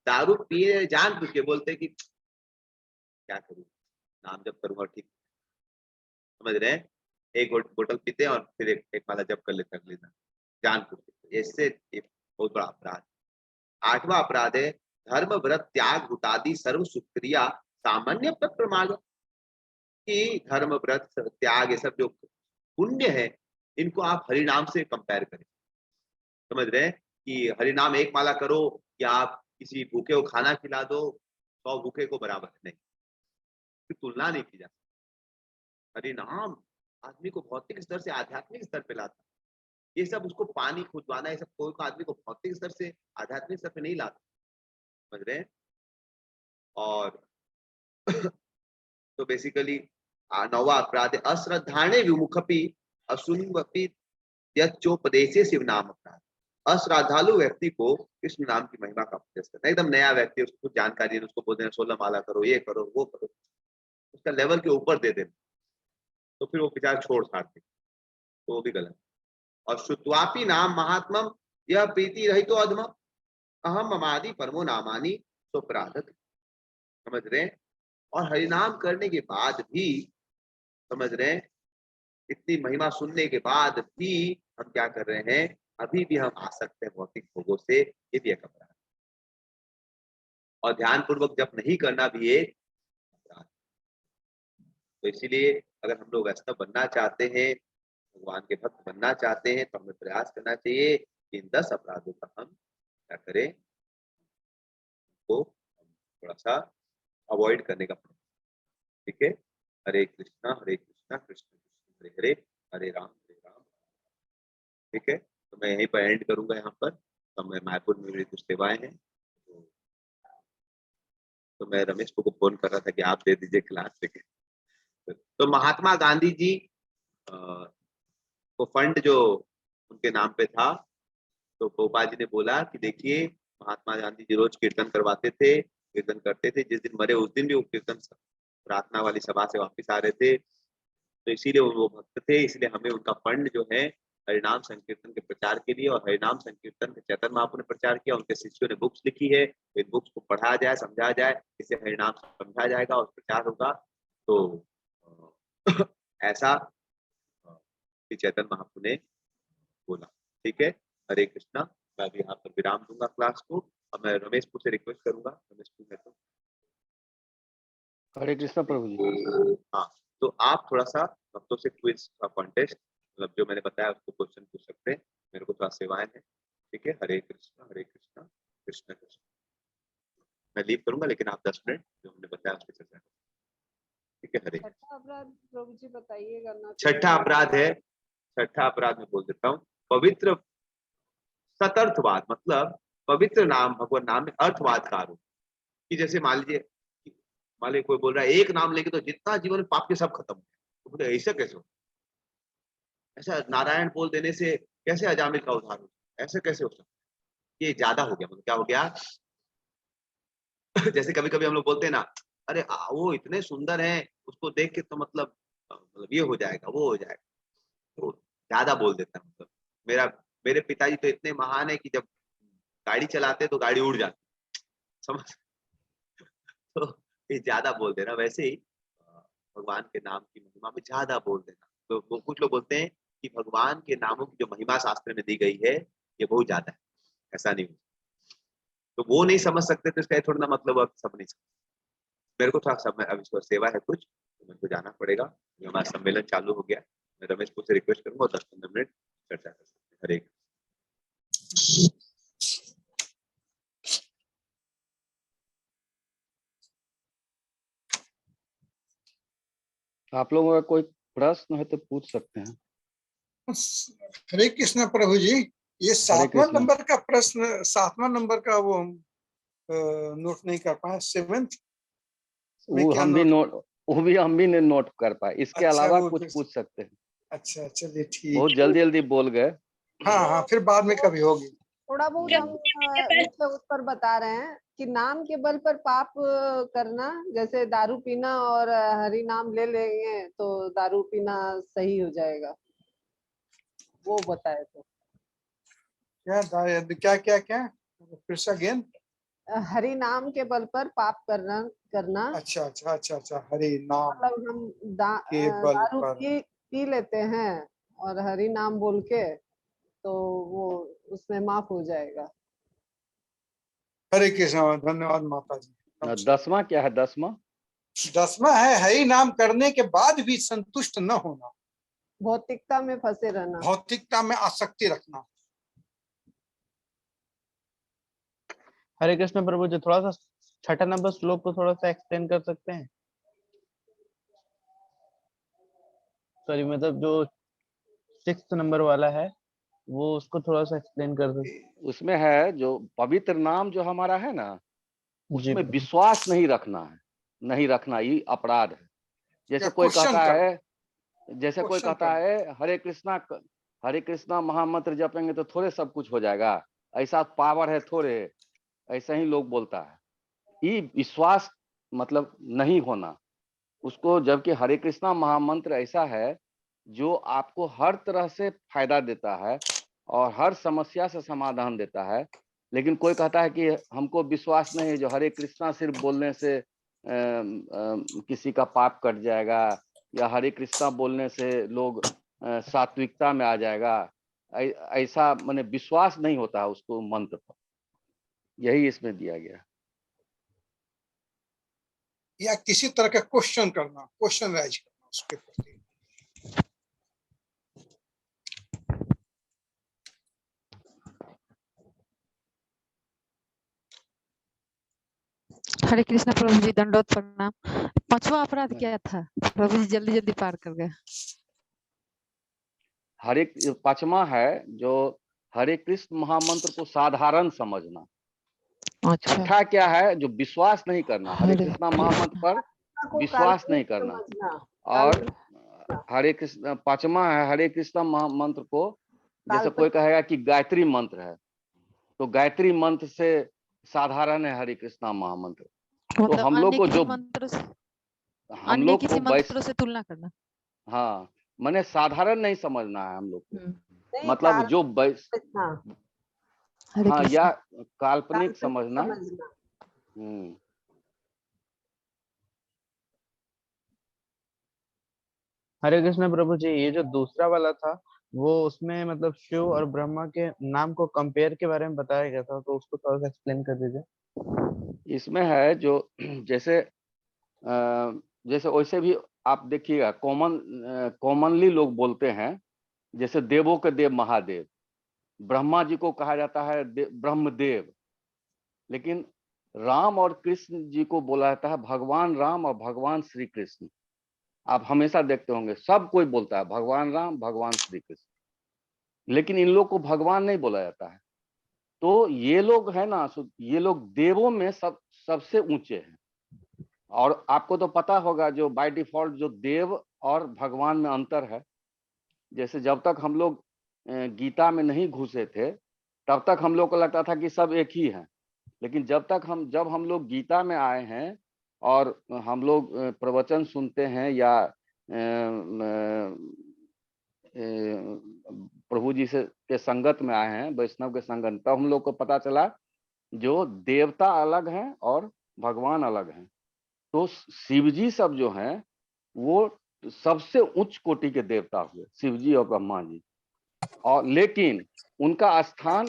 दारू पिए जान बुझ के बोलते कि क्या करूं, नाम जप करूंगा ठीक। समझ रहे हैं? एक बोतल पीते हैं और फिर एक माला जप कर लेते अगले दिन जान बुझ के। इससे एक बहुत बड़ा अपराध। 8वां अपराध है धर्म व्रत त्याग हुतादि सर्व सुक्रिया सामान्य प्रमाण, कि धर्म व्रत त्याग ये सब जो पुण्य है इनको आप हरिनाम से कंपेयर करें। समझ रहे हैं कि हरिनाम एक माला करो या आप किसी भूखे को खाना खिला दो 100 भूखे को बराबर नहीं, तो तुलना नहीं की जा सकती। हरिनाम आदमी को भौतिक स्तर से आध्यात्मिक स्तर पे लाता, ये सब उसको पानी खुदवाना, ये सब कोई को आदमी को भौतिक स्तर से आध्यात्मिक स्तर पे नहीं लाता। समझ रहे हैं? और तो बेसिकली 9वां अपराध है अश्रद्धाणे विमुखपि असुन्वपि यच्चोपदेशे शिव नाम अपराध। अश्रद्धालु व्यक्ति को कृष्ण नाम की महिमा का उपदेश करना, एकदम नया व्यक्ति उसको कुछ जानकारी है, उसको बोल देना 16 माला करो, ये करो वो करो, उसका लेवल के ऊपर दे देना, तो फिर वो विचार छोड़ छाड़ते, तो वो भी गलत। और श्रुत्वापि नाम महात्मम यह प्रीति रही तो अधम अहम ममादि परमो नामानी स्वपराधक। समझ रहे हैं? और हरिनाम करने के बाद भी, समझ रहे हैं, इतनी महिमा सुनने के बाद भी हम क्या कर रहे हैं, अभी भी हम आसक्त हैं भौतिक भोगों से, ये भी एक अपराध। और ध्यान पूर्वक जब नहीं करना भी एक अपराध। तो इसीलिए अगर हम लोग वैष्णव बनना चाहते हैं, भगवान के भक्त बनना चाहते हैं, तो हमें प्रयास करना चाहिए कि इन 10 अपराधों का हम क्या करें, तो थोड़ा सा अवॉइड करने का प्रयास। ठीक है? हरे कृष्णा कृष्ण कृष्ण हरे हरे, हरे राम। ठीक है? तो मैं यहीं पर एंड करूंगा यहाँ पर। तो मैं मायपुर में मेरी कुछ सेवाएं हैं, तो मैं रमेश को फोन कर रहा था कि आप दे दीजिए क्लास लेके। तो महात्मा गांधी जी को फंड जो उनके नाम पे था, तो गोपाल जी ने बोला कि देखिए महात्मा गांधी जी रोज कीर्तन करवाते थे, कीर्तन करते थे, जिस दिन मरे उस दिन भी वो कीर्तन प्रार्थना वाली सभा से वापस आ रहे थे, तो इसीलिए वो भक्त थे। इसलिए हमें उनका फंड जो है हरिनाम संकीर्तन के प्रचार के लिए, और हरिनाम संकीर्तन के चैतन्य महाप्रभु ने प्रचार किया, उनके शिष्यों ने बुक्स लिखी है, इन बुक्स को पढ़ा जाए, समझा जाए, इससे हरिनाम समझा जाएगा और प्रचार होगा। तो ऐसा चैतन्य महाप्रभु ने बोला। ठीक है? हरे कृष्णा। मैं अभी यहाँ पर विराम दूंगा क्लास को, और मैं रमेशपुर से रिक्वेस्ट करूंगा, रमेशपुर में तो हरे कृष्णा प्रभु जी। हाँ, तो आप थोड़ा सा भक्तों से क्विज का कॉन्टेस्ट, मतलब जो मैंने बताया उसको क्वेश्चन पूछ सकते हैं, मेरे को थोड़ा सेवाएं हैं। ठीक है? हरे कृष्णा कृष्ण कृष्ण। मैं लीव करूंगा, लेकिन आप 10 मिनट जो हमने बताया उस पर चर्चा करें। ठीक है? हरे। छठा अपराध प्रभु जी बताइएगा ना। छठा अपराध है, छठा अपराध में बोल देता हूँ, पवित्र सतर्थवाद, मतलब पवित्र नाम, भगवान नाम में अर्थवाद का आरोप। कि जैसे मान लीजिए कोई बोल रहा है एक नाम लेके तो जितना जीवन में पाप के सब खत्म हो, तो बोले ऐसा कैसे हो, ऐसा नारायण बोल देने से कैसे अजामिल का उद्धार हो, ऐसे कैसे हो सकता, ये ज्यादा हो गया। मतलब क्या हो गया जैसे कभी कभी हम लोग बोलते हैं ना, अरे वो इतने सुंदर हैं, उसको देख के तो मतलब ये हो जाएगा, वो हो जाएगा, तो ज्यादा बोल देता है। मतलब मेरे पिताजी तो इतने महान है कि जब गाड़ी चलाते तो गाड़ी उड़ जाती, समझ तो ये ज्यादा बोल देना। वैसे ही भगवान के नाम की महिमा में ज्यादा बोल देना। तो वो कुछ लोग बोलते हैं कि भगवान के नामों की जो महिमा शास्त्र में दी गई है ये बहुत ज्यादा है, ऐसा नहीं। तो वो नहीं समझ सकते तो इसका थोड़ा ना मतलब अब सब नहीं सकते। मेरे को थोड़ा समय अब इसको सेवा है कुछ, तो मेरे को जाना पड़ेगा, हमारा सम्मेलन चालू हो गया। मैं रमेश को से रिक्वेस्ट करूंगा 10-15 मिनट चर्चा कर सकते हैं। हरे आप लोगों का कोई प्रश्न है तो पूछ सकते हैं। हरे कृष्ण प्रभु जी, ये 7वां नंबर का प्रश्न, 7वां नंबर का वो हम नोट नहीं कर पाए। 7th वो हम भी नहीं नोट कर पाए। इसके अच्छा, अलावा कुछ पूछ सकते हैं। अच्छा चलिए ठीक बहुत है। जल्दी जल्दी बोल गए। हाँ हाँ, फिर बाद में कभी होगी। थोड़ा बहुत हम इसके उत्तर बता रहे हैं कि नाम के बल पर पाप करना, जैसे दारू पीना और हरि नाम ले लेंगे तो दारू पीना सही हो जाएगा, वो बताए थे। क्या क्या क्या फिर से अगेन। हरि नाम के बल पर पाप करना। अच्छा अच्छा अच्छा अच्छा, हरि नाम मतलब हम के बल दारू पर। पी लेते हैं और हरि नाम बोल के, तो वो उसमें माफ हो जाएगा। हरे कृष्ण, धन्यवाद माता जी। 10वां क्या है? 10वां 10वां है हरि नाम करने के बाद भी संतुष्ट न होना, भौतिकता में फंसे रहना। भौतिकता में आसक्ति रखना। हरे कृष्ण प्रभु जी, थोड़ा सा 6ठा नंबर श्लोक को थोड़ा सा एक्सप्लेन कर सकते हैं? सॉरी, मतलब जो 6th नंबर वाला है वो उसको थोड़ा सा एक्सप्लेन कर दो। उसमें है जो पवित्र नाम जो हमारा है ना, जी उसमें प्रभु। विश्वास नहीं रखना है, नहीं रखना ये अपराध है। जैसे या कोई क्वेश्चन कहता करना, है, जैसे कोई क्वेश्चन कहता करना। है हरे कृष्णा महामंत्र जपेंगे तो थोड़े सब कुछ हो जाएगा, ऐसा पावर है थोड़े, ऐसा ही लोग बोलता है। ये विश्वास मतलब नहीं होना उसको, जबकि हरे कृष्णा महामंत्र ऐसा है जो आपको हर तरह से फायदा देता है और हर समस्या से समाधान देता है। लेकिन कोई कहता है कि हमको विश्वास नहीं है, जो हरे कृष्णा सिर्फ बोलने से किसी का पाप कट जाएगा, या हरे कृष्णा बोलने से लोग सात्विकता में आ जाएगा, ऐसा माने विश्वास नहीं होता है उसको मंत्र पर। यही इसमें दिया गया। या किसी तरह का क्वेश्चन करना, क्वेश्चन राइज करना उसके प्रति। हरे कृष्णा प्रभु जी, दंडोत प्रणाम। 5वां अपराध क्या था प्रभु जी? जल्दी जल्दी पार कर गए। हरे 5वां है जो हरे कृष्ण महामंत्र को साधारण समझना। अच्छा। 6ठा क्या है? जो विश्वास नहीं करना, हरे हरे कृष्णा महामंत्र पर को विश्वास नहीं काल्पनिक करना। समझना। और हरे कृष्ण 5वां है हरे कृष्णा महामंत्र को, जैसे कोई कहेगा कि गायत्री मंत्र है, तो गायत्री मंत्र से साधारण है हरे कृष्णा महामंत्र। तो मतलब हम लोग अन्य को किसी जो मंत्र से, हम अन्य लोग किसी को मंत्रों से तुलना करना। हाँ, माने साधारण नहीं समझना है हम लोग को, नहीं, मतलब जो हरे हाँ, कृष्ण। या काल्पनिक समझना। हरे कृष्ण प्रभु जी, ये जो दूसरा वाला था वो उसमें मतलब शिव और ब्रह्मा के नाम को कंपेयर के बारे में बताया गया था, तो उसको थोड़ा सा एक्सप्लेन कर दीजिए। इसमें है जो जैसे जैसे वैसे भी आप देखिएगा, कॉमनली लोग बोलते हैं, जैसे देवों के देव महादेव, ब्रह्मा जी को कहा जाता है ब्रह्मदेव, लेकिन राम और कृष्ण जी को बोला जाता है भगवान राम और भगवान श्री कृष्ण। आप हमेशा देखते होंगे सब कोई बोलता है भगवान राम भगवान श्री कृष्ण, लेकिन इन लोग को भगवान नहीं बोला जाता है। तो ये लोग है ना, ये लोग देवों में सबसे ऊंचे हैं। और आपको तो पता होगा जो बाय डिफॉल्ट जो देव और भगवान में अंतर है। जैसे जब तक हम लोग गीता में नहीं घुसे थे तब तक हम लोग को लगता था कि सब एक ही हैं, लेकिन जब हम लोग गीता में आए हैं और हम लोग प्रवचन सुनते हैं या प्रभु जी से के संगत में आए हैं, वैष्णव के संगत, तब हम लोग को पता चला जो देवता अलग हैं और भगवान अलग हैं। तो शिव जी सब जो हैं वो सबसे उच्च कोटि के देवता हुए, शिव जी और ब्रह्मा जी। और लेकिन उनका स्थान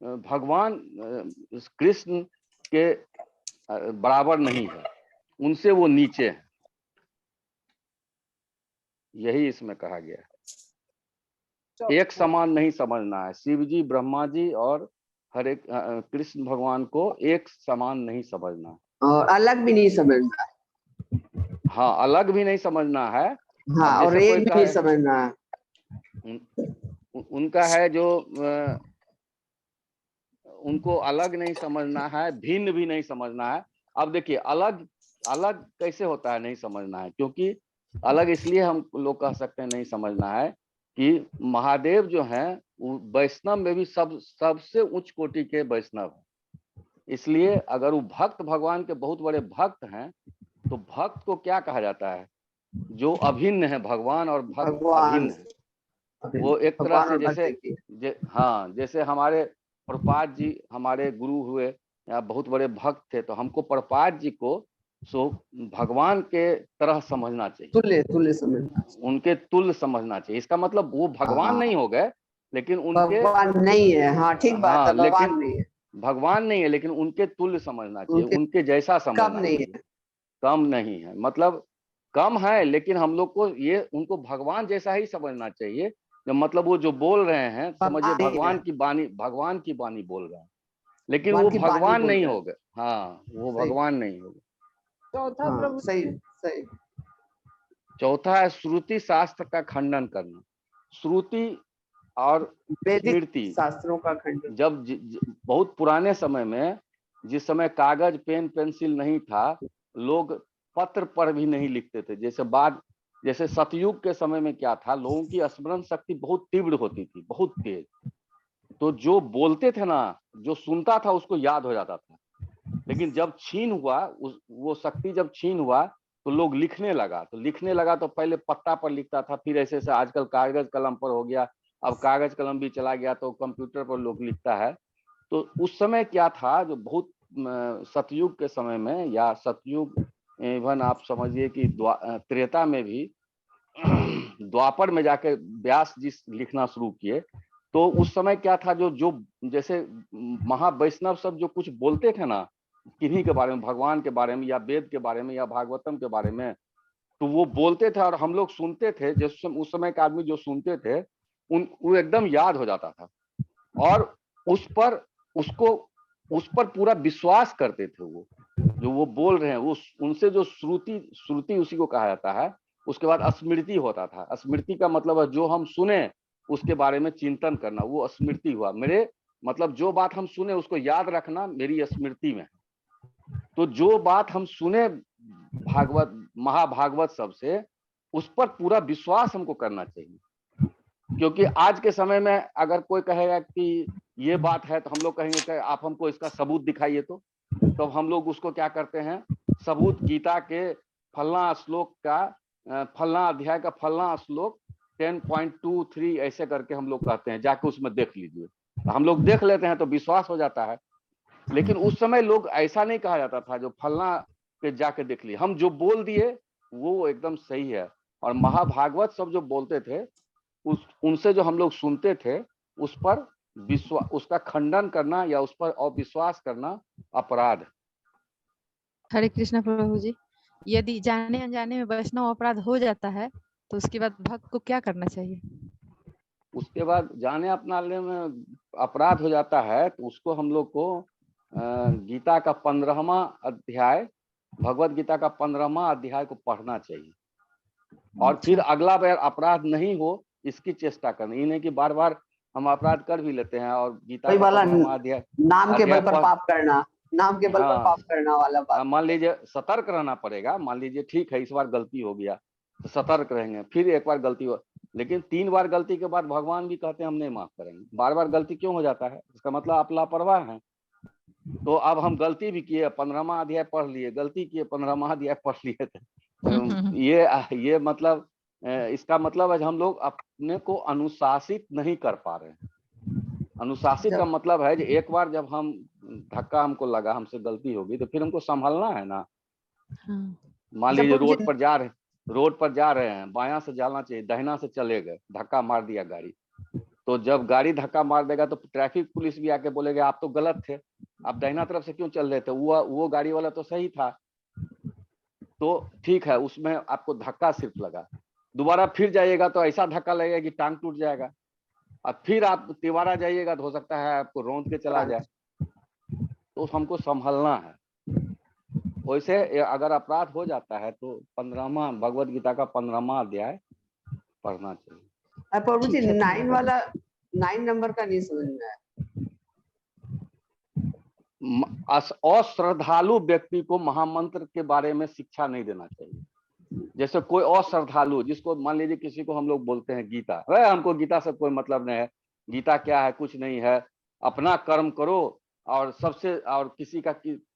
भगवान कृष्ण के बराबर नहीं है, उनसे वो नीचे है। यही इसमें कहा गया है। एक समान नहीं समझना है, शिव जी ब्रह्मा जी और हरे कृष्ण भगवान को एक समान नहीं समझना है, और अलग भी नहीं समझना। हाँ, अलग भी नहीं समझना है। हाँ, और एक भी नहीं समझना है। उनका है जो उनको अलग नहीं समझना है, भिन्न भी नहीं समझना है। अब देखिए अलग अलग कैसे होता है नहीं समझना है, क्योंकि अलग इसलिए हम लोग कह सकते हैं नहीं समझना है कि महादेव जो हैं वो वैष्णव में भी सबसे उच्च कोटि के वैष्णव हैं। इसलिए अगर वो भक्त भगवान के बहुत बड़े भक्त हैं तो भक्त को क्या कहा जाता है? जो अभिन्न है, भगवान और भक्त भगवान अभिन्न है। वो एक तरह भगवान से और जैसे भक्त की। हाँ, जैसे हमारे प्रपात जी हमारे गुरु हुए या बहुत बड़े भक्त थे, तो हमको प्रपात जी को सो भगवान के तरह समझना चाहिए, तुल्य समझना चाहिए। उनके तुल्य समझना चाहिए। इसका मतलब वो भगवान हाँ, नहीं हो गए, लेकिन उनके भगवान नहीं है। हाँ ठीक बात हाँ है, भगवान लेकिन नहीं है, भगवान नहीं है, लेकिन उनके तुल्य समझना चाहिए, उनके उनके जैसा कम समझना नहीं चाहिए। है। कम नहीं है, मतलब कम है, लेकिन हम लोग को ये उनको भगवान जैसा ही समझना चाहिए। जो मतलब वो जो बोल रहे हैं, समझिए भगवान नहीं है, भगवान की बानी बोल रहे हैं, लेकिन भगवान वो की बानी भगवान बोल नहीं रहे हो हैं। गए। हाँ, वो सही, भगवान नहीं हो गए। चौथा हाँ प्रभु सही सही। चौथा है श्रुति शास्त्र का खंडन करना। श्रुति और वैदिक स्मृति, शास्त्रों का खंडन। जब बहुत पुराने समय में, जिस समय कागज पेन पेंसिल नहीं था, लोग पत्र पर भी नहीं लिखते थे। जैसे सतयुग के समय में क्या था, लोगों की स्मरण शक्ति बहुत तीव्र होती थी, बहुत तेज। तो जो बोलते थे ना, जो सुनता था उसको याद हो जाता था। लेकिन जब छीन हुआ, वो शक्ति जब छीन हुआ तो लोग लिखने लगा। तो पहले पत्ता पर लिखता था, फिर ऐसे ऐसे आजकल कागज कलम पर हो गया। अब कागज कलम भी चला गया तो कंप्यूटर पर लोग लिखता है। तो उस समय क्या था, जो बहुत सतयुग के समय में, या सतयुग इवन आप समझिए कि त्रेता में भी, द्वापर में जाके व्यास जी लिखना शुरू किए। तो उस समय क्या था, जो जैसे महावैष्णव सब जो कुछ बोलते थे ना, किन्हीं के बारे में, भगवान के बारे में या वेद के बारे में या भागवतम के बारे में, तो वो बोलते थे और हम लोग सुनते थे। उस समय के आदमी जो सुनते थे, वो एकदम याद हो जाता था और उस पर पूरा विश्वास करते थे। वो जो वो बोल रहे हैं, वो उनसे जो श्रुति उसी को कहा जाता है। उसके बाद स्मृति होता था। स्मृति का मतलब है जो हम सुने उसके बारे में चिंतन करना, वो स्मृति हुआ। मेरे मतलब जो बात हम सुने उसको याद रखना मेरी स्मृति में। तो जो बात हम सुने महाभागवत सबसे, उस पर पूरा विश्वास हमको करना चाहिए। क्योंकि आज के समय में अगर कोई कहेगा कि ये बात है, तो हम लोग कहेंगे कि आप हमको इसका सबूत दिखाइए। तो हम लोग उसको क्या करते हैं, सबूत गीता के फलना श्लोक का, फलना अध्याय का फलना श्लोक 10.23 ऐसे करके हम लोग कहते हैं, जाके उसमें देख लीजिए। तो हम लोग देख लेते हैं तो विश्वास हो जाता है। लेकिन उस समय लोग ऐसा नहीं कहा जाता था, जो फलना पे जाके देख लिए, हम जो बोल दिए वो एकदम सही है। और महाभागवत सब जो बोलते थे, उनसे जो हम लोग सुनते थे, उस पर उसका खंडन करना या उस पर अविश्वास करना अपराध है। हरे कृष्णा प्रभु जी, यदि जाने अनजाने में वैष्णव अपराध हो जाता है तो उसके बाद भक्त को क्या करना चाहिए? उसके बाद जाने अपनाने में अपराध हो जाता है तो उसको हम लोग को गीता का 15वां अध्याय, भगवत गीता का 15वां अध्याय को पढ़ना चाहिए। और फिर अगला बार अपराध नहीं हो इसकी चेष्टा करनी। नहीं कि बार बार हम अपराध कर भी लेते हैं और गीता का 15वां अध्याय नाम के बल पर पाप करना, नाम के बल पर पाप करना वाला बात। मान लीजिए सतर्क रहना पड़ेगा। मान लीजिए ठीक है, इस बार गलती हो गया तो सतर्क रहेंगे, फिर एक बार गलती हो, लेकिन 3 बार गलती के बाद भगवान भी कहते हैं हम नहीं माफ करेंगे। बार बार गलती क्यों हो जाता है? इसका मतलब आप लापरवाह हैं। तो अब हम गलती भी किए, 15वां अध्याय पढ़ लिए, गलती किए, 15वां अध्याय पढ़ लिए थे। ये मतलब इसका मतलब है हम लोग अपने को अनुशासित नहीं कर पा रहे हैं। अनुशासित का मतलब है कि एक बार जब हम धक्का हमको लगा, हमसे गलती होगी, तो फिर हमको संभालना है ना। मान लीजिए रोड पर जा रहे हैं, बायां से जाना चाहिए, दाहिना से चले गए, धक्का मार दिया गाड़ी। तो जब गाड़ी धक्का मार देगा तो ट्रैफिक पुलिस भी आके बोलेगा आप तो गलत थे, आप दाहिना तरफ से क्यों चल रहे थे, वो गाड़ी वाला तो सही था। तो ठीक है, उसमें आपको धक्का सिर्फ लगा। दोबारा फिर जाइएगा तो ऐसा धक्का लगेगा कि टांग टूट जाएगा। अब फिर आप तिवारा जाइएगा तो हो सकता है आपको रौंद के चला जाए। तो हमको संभलना है। वैसे अगर अपराध हो जाता है तो 15वां भगवत गीता का 15वां अध्याय पढ़ना चाहिए। प्रभु जी 9 नंबर का नहीं समझ में आया। अश्रद्धालु व्यक्ति को महामंत्र के बारे में शिक्षा नहीं देना चाहिए। जैसे कोई और श्रद्धालु जिसको मान लीजिए किसी को हम लोग बोलते हैं गीता, अरे हमको गीता से कोई मतलब नहीं है, गीता क्या है, कुछ नहीं है, अपना कर्म करो और सबसे और किसी का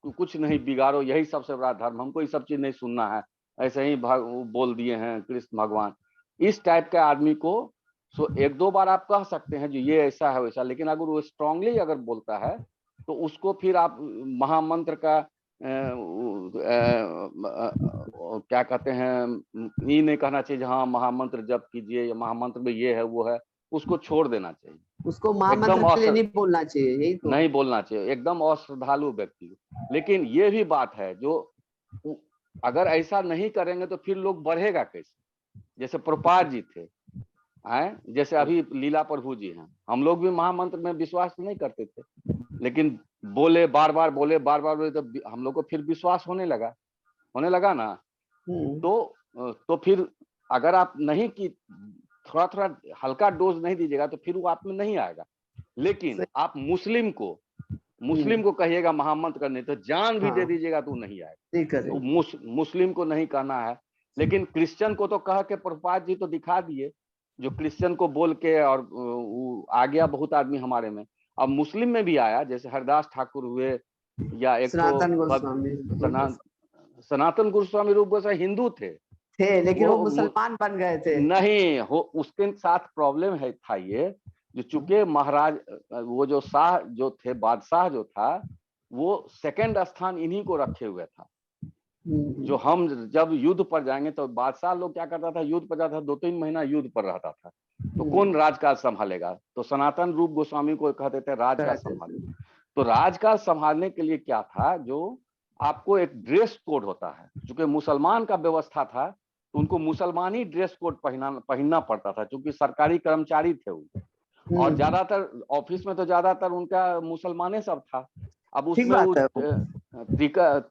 कुछ नहीं बिगाड़ो, यही सबसे बड़ा धर्म, हमको ये सब चीज नहीं सुनना है, ऐसे ही बोल दिए हैं कृष्ण भगवान। इस टाइप के आदमी को एक दो बार आप कह सकते हैं जो ये ऐसा है वैसा, लेकिन अगर वो स्ट्रांगली अगर बोलता है तो उसको फिर आप महामंत्र का क्या कहते हैं, ये नहीं कहना चाहिए हाँ महामंत्र जप कीजिए या महामंत्र में ये है वो है, उसको छोड़ देना चाहिए, उसको महामंत्र के लिए नहीं बोलना चाहिए, यही तो नहीं बोलना चाहिए, एकदम अश्रद्धालु व्यक्ति। लेकिन ये भी बात है जो अगर ऐसा नहीं करेंगे तो फिर लोग बढ़ेगा कैसे? जैसे प्रभुपाद जी थे, जैसे अभी लीला प्रभु जी हैं, हम लोग भी महामंत्र में विश्वास नहीं करते थे, लेकिन बोले बार बार बोले तो हम लोग को फिर विश्वास होने लगा ना। तो फिर अगर आप नहीं कि थोड़ा थोड़ा हल्का डोज नहीं दीजिएगा तो फिर वो आप में नहीं आएगा। लेकिन आप मुस्लिम को कहिएगा महामंत्र करने, तो जान भी दे दीजिएगा तो नहीं आएगा। तो मुस्लिम को नहीं कहना है, लेकिन क्रिश्चियन को तो कह के प्रभुपाद जी तो दिखा दिए, जो क्रिश्चियन को बोल के और आ गया बहुत आदमी हमारे में। अब मुस्लिम में भी आया, जैसे हरदास ठाकुर हुए या एक सनातन गोस्वामी रूप गोस्वामी हिंदू थे लेकिन वो मुसलमान बन गए थे। नहीं हो, उसके साथ प्रॉब्लम है था ये, जो चूंकि महाराज वो जो शाह जो थे, बादशाह जो था, वो सेकंड स्थान इन्हीं को रखे हुए था। जो हम जब युद्ध पर जाएंगे तो बादशाह लोग क्या करता था, युद्ध पर जाता था, 2-3 महीना युद्ध पर रहता था, तो कौन राजकाज संभालेगा? तो सनातन रूप गोस्वामी को कहते थे राजकाज संभाले। तो राजकाज संभालने के लिए क्या था, जो आपको एक ड्रेस कोड होता है, क्योंकि मुसलमान का व्यवस्था था तो उनको मुसलमानी ड्रेस कोड पहनना पड़ता था, क्योंकि सरकारी कर्मचारी थे वो, और ज्यादातर ऑफिस में तो ज्यादातर उनका मुसलमाने सब था। अब उसमें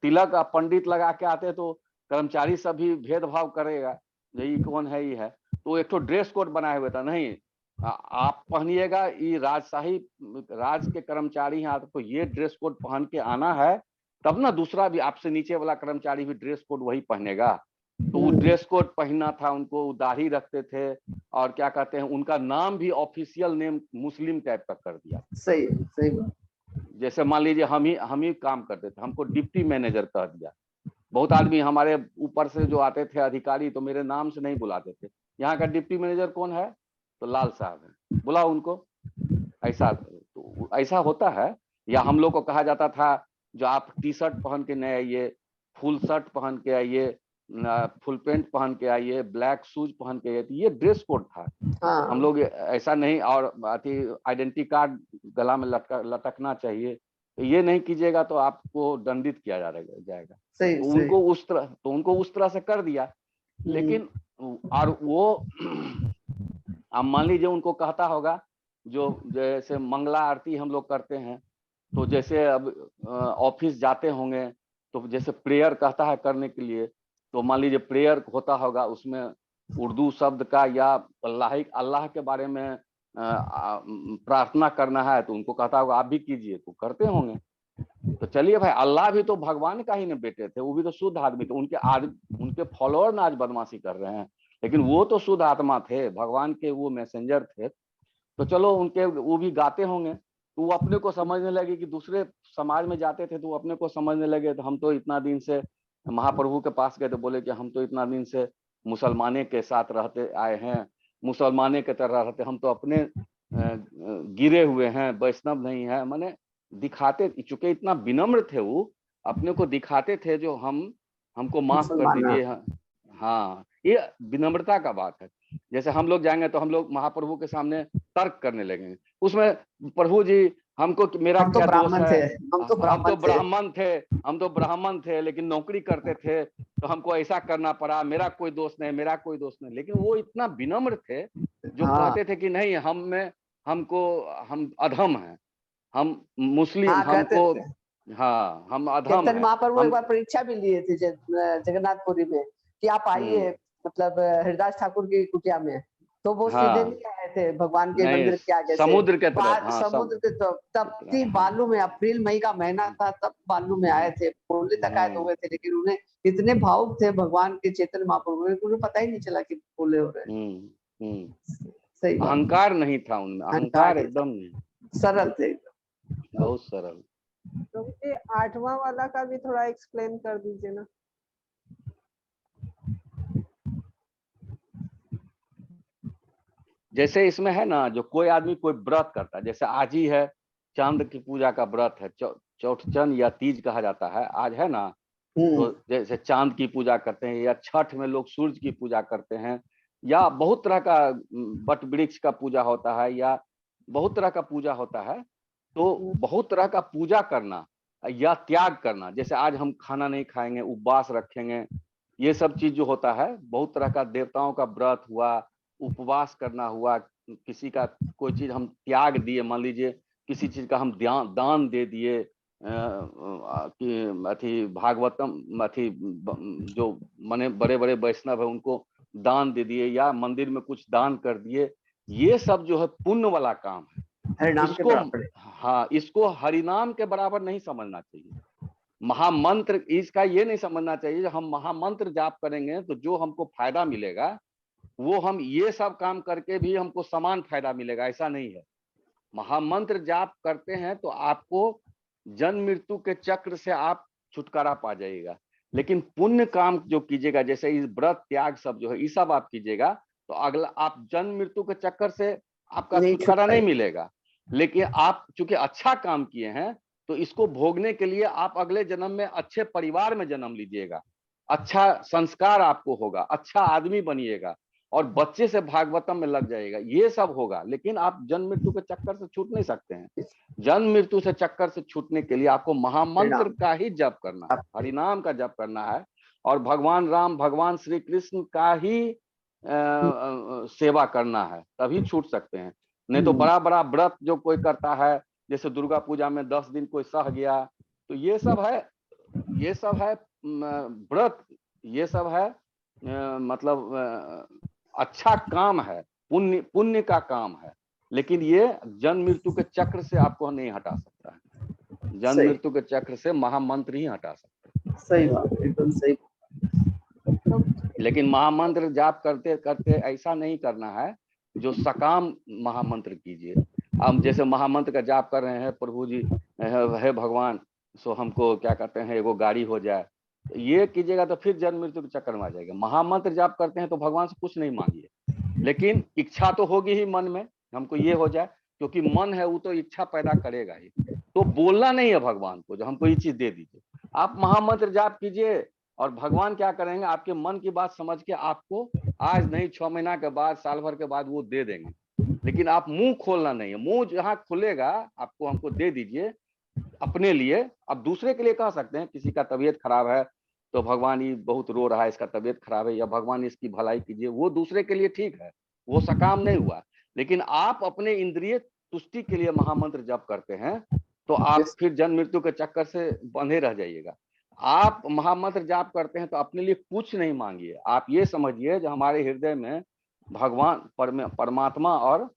तिलक पंडित लगा के आते तो कर्मचारी सब भी भेदभाव करेगा, यही कौन है ये है, तो एक तो ड्रेस कोड बनाए हुए था, नहीं आप पहनिएगा, ये राज के कर्मचारी हैं, आपको ये ड्रेस कोड पहन के आना है, तब ना दूसरा भी आपसे नीचे वाला कर्मचारी भी ड्रेस कोड वही पहनेगा। तो वो ड्रेस कोड पहनना था उनको, दाढ़ी रखते थे, और क्या कहते हैं, उनका नाम भी ऑफिशियल नेम मुस्लिम टाइप का कर दिया। सही बात। जैसे मान लीजिए हम ही काम करते थे, हमको डिप्टी मैनेजर कह दिया। बहुत आदमी हमारे ऊपर से जो आते थे अधिकारी, तो मेरे नाम से नहीं बुलाते थे, यहाँ का डिप्टी मैनेजर कौन है, तो लाल साहब है, बुलाओ उनको। ऐसा होता है। या हम लोग को कहा जाता था जो आप टी शर्ट पहन के नहीं आइए, फुल शर्ट पहन के आइए, फुल पैंट पहन के आइए, ब्लैक शूज पहन के आइए, ये ड्रेस कोड था। हम लोग ऐसा नहीं, और आइडेंटिटी कार्ड गला में लटकना चाहिए, तो ये नहीं कीजिएगा तो आपको दंडित किया जाएगा। तो उनको उस तरह से कर दिया। लेकिन और वो अब मान लीजिए उनको कहता होगा, जो जैसे मंगला आरती हम लोग करते हैं, तो जैसे अब ऑफिस जाते होंगे तो जैसे प्रेयर कहता है करने के लिए, तो मान लीजिए प्रेयर होता होगा, उसमें उर्दू शब्द का या अल्लाह के बारे में प्रार्थना करना है, तो उनको कहता होगा आप भी कीजिए, तो करते होंगे। तो चलिए भाई, अल्लाह भी तो भगवान का ही ने बेटे थे, वो भी तो शुद्ध आदमी थे, उनके फॉलोअर ना आज बदमाशी कर रहे हैं, लेकिन वो तो शुद्ध आत्मा थे, भगवान के वो मैसेंजर थे। तो चलो उनके वो भी गाते होंगे, तो वो अपने को समझने लगे कि दूसरे समाज में जाते थे तो वो अपने को समझने लगे, तो हम तो इतना दिन से महाप्रभु के पास गए तो बोले कि हम तो इतना दिन से मुसलमाने के साथ रहते आए हैं, मुसलमाने के तरह रहते, हम तो अपने गिरे हुए हैं, वैष्णव नहीं है। माने दिखाते, चूंकि इतना विनम्र थे वो, अपने को दिखाते थे जो हमको माफ कर दीजिए। हाँ, ये विनम्रता का बात है। जैसे हम लोग जाएंगे तो हम लोग महाप्रभु के सामने तर्क करने लगेंगे, उसमें प्रभु जी हमको मेरा क्या दोष है, हम तो ब्राह्मण थे लेकिन नौकरी करते थे तो हमको ऐसा करना पड़ा, मेरा कोई दोष नहीं। लेकिन वो इतना विनम्र थे जो कहते थे कि नहीं, हम अधम हैं, हम मुस्लिम, हमको हम अधम हैं। महाप्रभु एक बार परीक्षा भी लिए थे जगन्नाथपुरी में कि आप आइए, मतलब हरिदास ठाकुर की कुटिया में, तो वो सीधे नहीं आए थे भगवान के मंदिर के आगे, समुद्र के तरफ, समुद्र के तब बालू में, अप्रैल मई का महीना था, तब बालू में आए थे, बोलने तक आए तो हुए थे, लेकिन उन्हें इतने भावुक थे भगवान के चैतन्य महाप्रभु, उनको पता ही नहीं चला कि बोले हो रहे हैं। सही बात। अहंकार नहीं था उनमें, अहंकार एकदम नहीं, सरल थे। बहुत सरल। तो ये 8वां वाला का भी थोड़ा एक्सप्लेन कर दीजिए ना। जैसे इसमें है ना, जो कोई आदमी कोई व्रत करता है, जैसे आज ही है चांद की पूजा का व्रत है, चौठचंद या तीज कहा जाता है, आज है ना। तो जैसे चांद की पूजा करते हैं, या छठ में लोग सूर्य की पूजा करते हैं, या बहुत तरह का वट वृक्ष का पूजा होता है, या बहुत तरह का पूजा होता है। तो बहुत तरह का पूजा करना या त्याग करना, जैसे आज हम खाना नहीं खाएंगे, उपवास रखेंगे, ये सब चीज जो होता है, बहुत तरह का देवताओं का व्रत हुआ, उपवास करना हुआ, किसी का कोई चीज हम त्याग दिए, मान लीजिए किसी चीज का हम दान दे दिए, कि अथी भागवतम अथी जो माने बड़े बड़े वैष्णव है उनको दान दे दिए, या मंदिर में कुछ दान कर दिए, ये सब जो है पुण्य वाला काम है। हरिनाम के बराबर। हाँ, इसको हरिनाम के बराबर नहीं समझना चाहिए। महामंत्र इसका ये नहीं समझना चाहिए, हम महामंत्र जाप करेंगे तो जो हमको फायदा मिलेगा वो हम ये सब काम करके भी हमको समान फायदा मिलेगा, ऐसा नहीं है। महामंत्र जाप करते हैं तो आपको जन्म मृत्यु के चक्र से आप छुटकारा पा जाइएगा, लेकिन पुण्य काम जो कीजिएगा, जैसे इस व्रत त्याग सब जो है, ये सब आप कीजिएगा तो अगला आप जन्म मृत्यु के चक्कर से आपका छुटकारा नहीं मिलेगा। लेकिन आप चूंकि अच्छा काम किए हैं तो इसको भोगने के लिए आप अगले जन्म में अच्छे परिवार में जन्म लीजिएगा, अच्छा संस्कार आपको होगा, अच्छा आदमी बनिएगा, और बच्चे से भागवतम में लग जाएगा, ये सब होगा। लेकिन आप जन्म मृत्यु के चक्कर से छूट नहीं सकते हैं। जन्म मृत्यु से चक्कर से छूटने के लिए आपको महामंत्र का ही जप करना है, हरिनाम का जप करना है, और भगवान राम भगवान श्री कृष्ण का ही सेवा करना है, तभी छूट सकते हैं। नहीं तो बड़ा बड़ा व्रत जो कोई करता है, जैसे दुर्गा पूजा में 10 दिन कोई सह गया, तो ये सब है व्रत, ये सब है मतलब अच्छा काम है, पुण्य का काम है, लेकिन ये जन्म मृत्यु के चक्र से आपको नहीं हटा सकता है। जन्म मृत्यु के चक्र से महामंत्र ही हटा सकते हैं। सही बात, एकदम सही। लेकिन महामंत्र जाप करते करते ऐसा नहीं करना है, जो सकाम महामंत्र कीजिए। हम जैसे महामंत्र का जाप कर रहे हैं, प्रभु जी है भगवान, सो हमको क्या कहते हैं एगो गाड़ी हो जाए, ये कीजिएगा तो फिर जन्म मृत्यु के चक्कर में आ जाएगा। महामंत्र जाप करते हैं तो भगवान से कुछ नहीं मांगिए, लेकिन इच्छा तो होगी ही मन में, हमको ये हो जाए, क्योंकि मन है वो तो इच्छा पैदा करेगा ही। तो बोलना नहीं है भगवान को जो हमको ये चीज दे दीजिए, आप महामंत्र जाप कीजिए, और भगवान क्या करेंगे, आपके मन की बात समझ के आपको आज नहीं 6 महीना के बाद, साल भर के बाद वो दे देंगे। लेकिन आप मुंह खोलना नहीं है, मुंह जहां खुलेगा आपको हमको दे दीजिए अपने लिए। अब दूसरे के लिए कह सकते हैं, किसी का तबीयत खराब है तो भगवान ये बहुत रो रहा है, इसका तबीयत खराब है, या भगवान इसकी भलाई कीजिए, वो दूसरे के लिए ठीक है, वो सकाम नहीं हुआ। लेकिन आप अपने इंद्रिय तुष्टि के लिए महामंत्र जप करते हैं तो आप फिर जन्म मृत्यु के चक्कर से बंधे रह जाइएगा। आप महामंत्र जाप करते हैं तो अपने लिए कुछ नहीं मांगिए, आप ये समझिए जो हमारे हृदय में भगवान परमात्मा और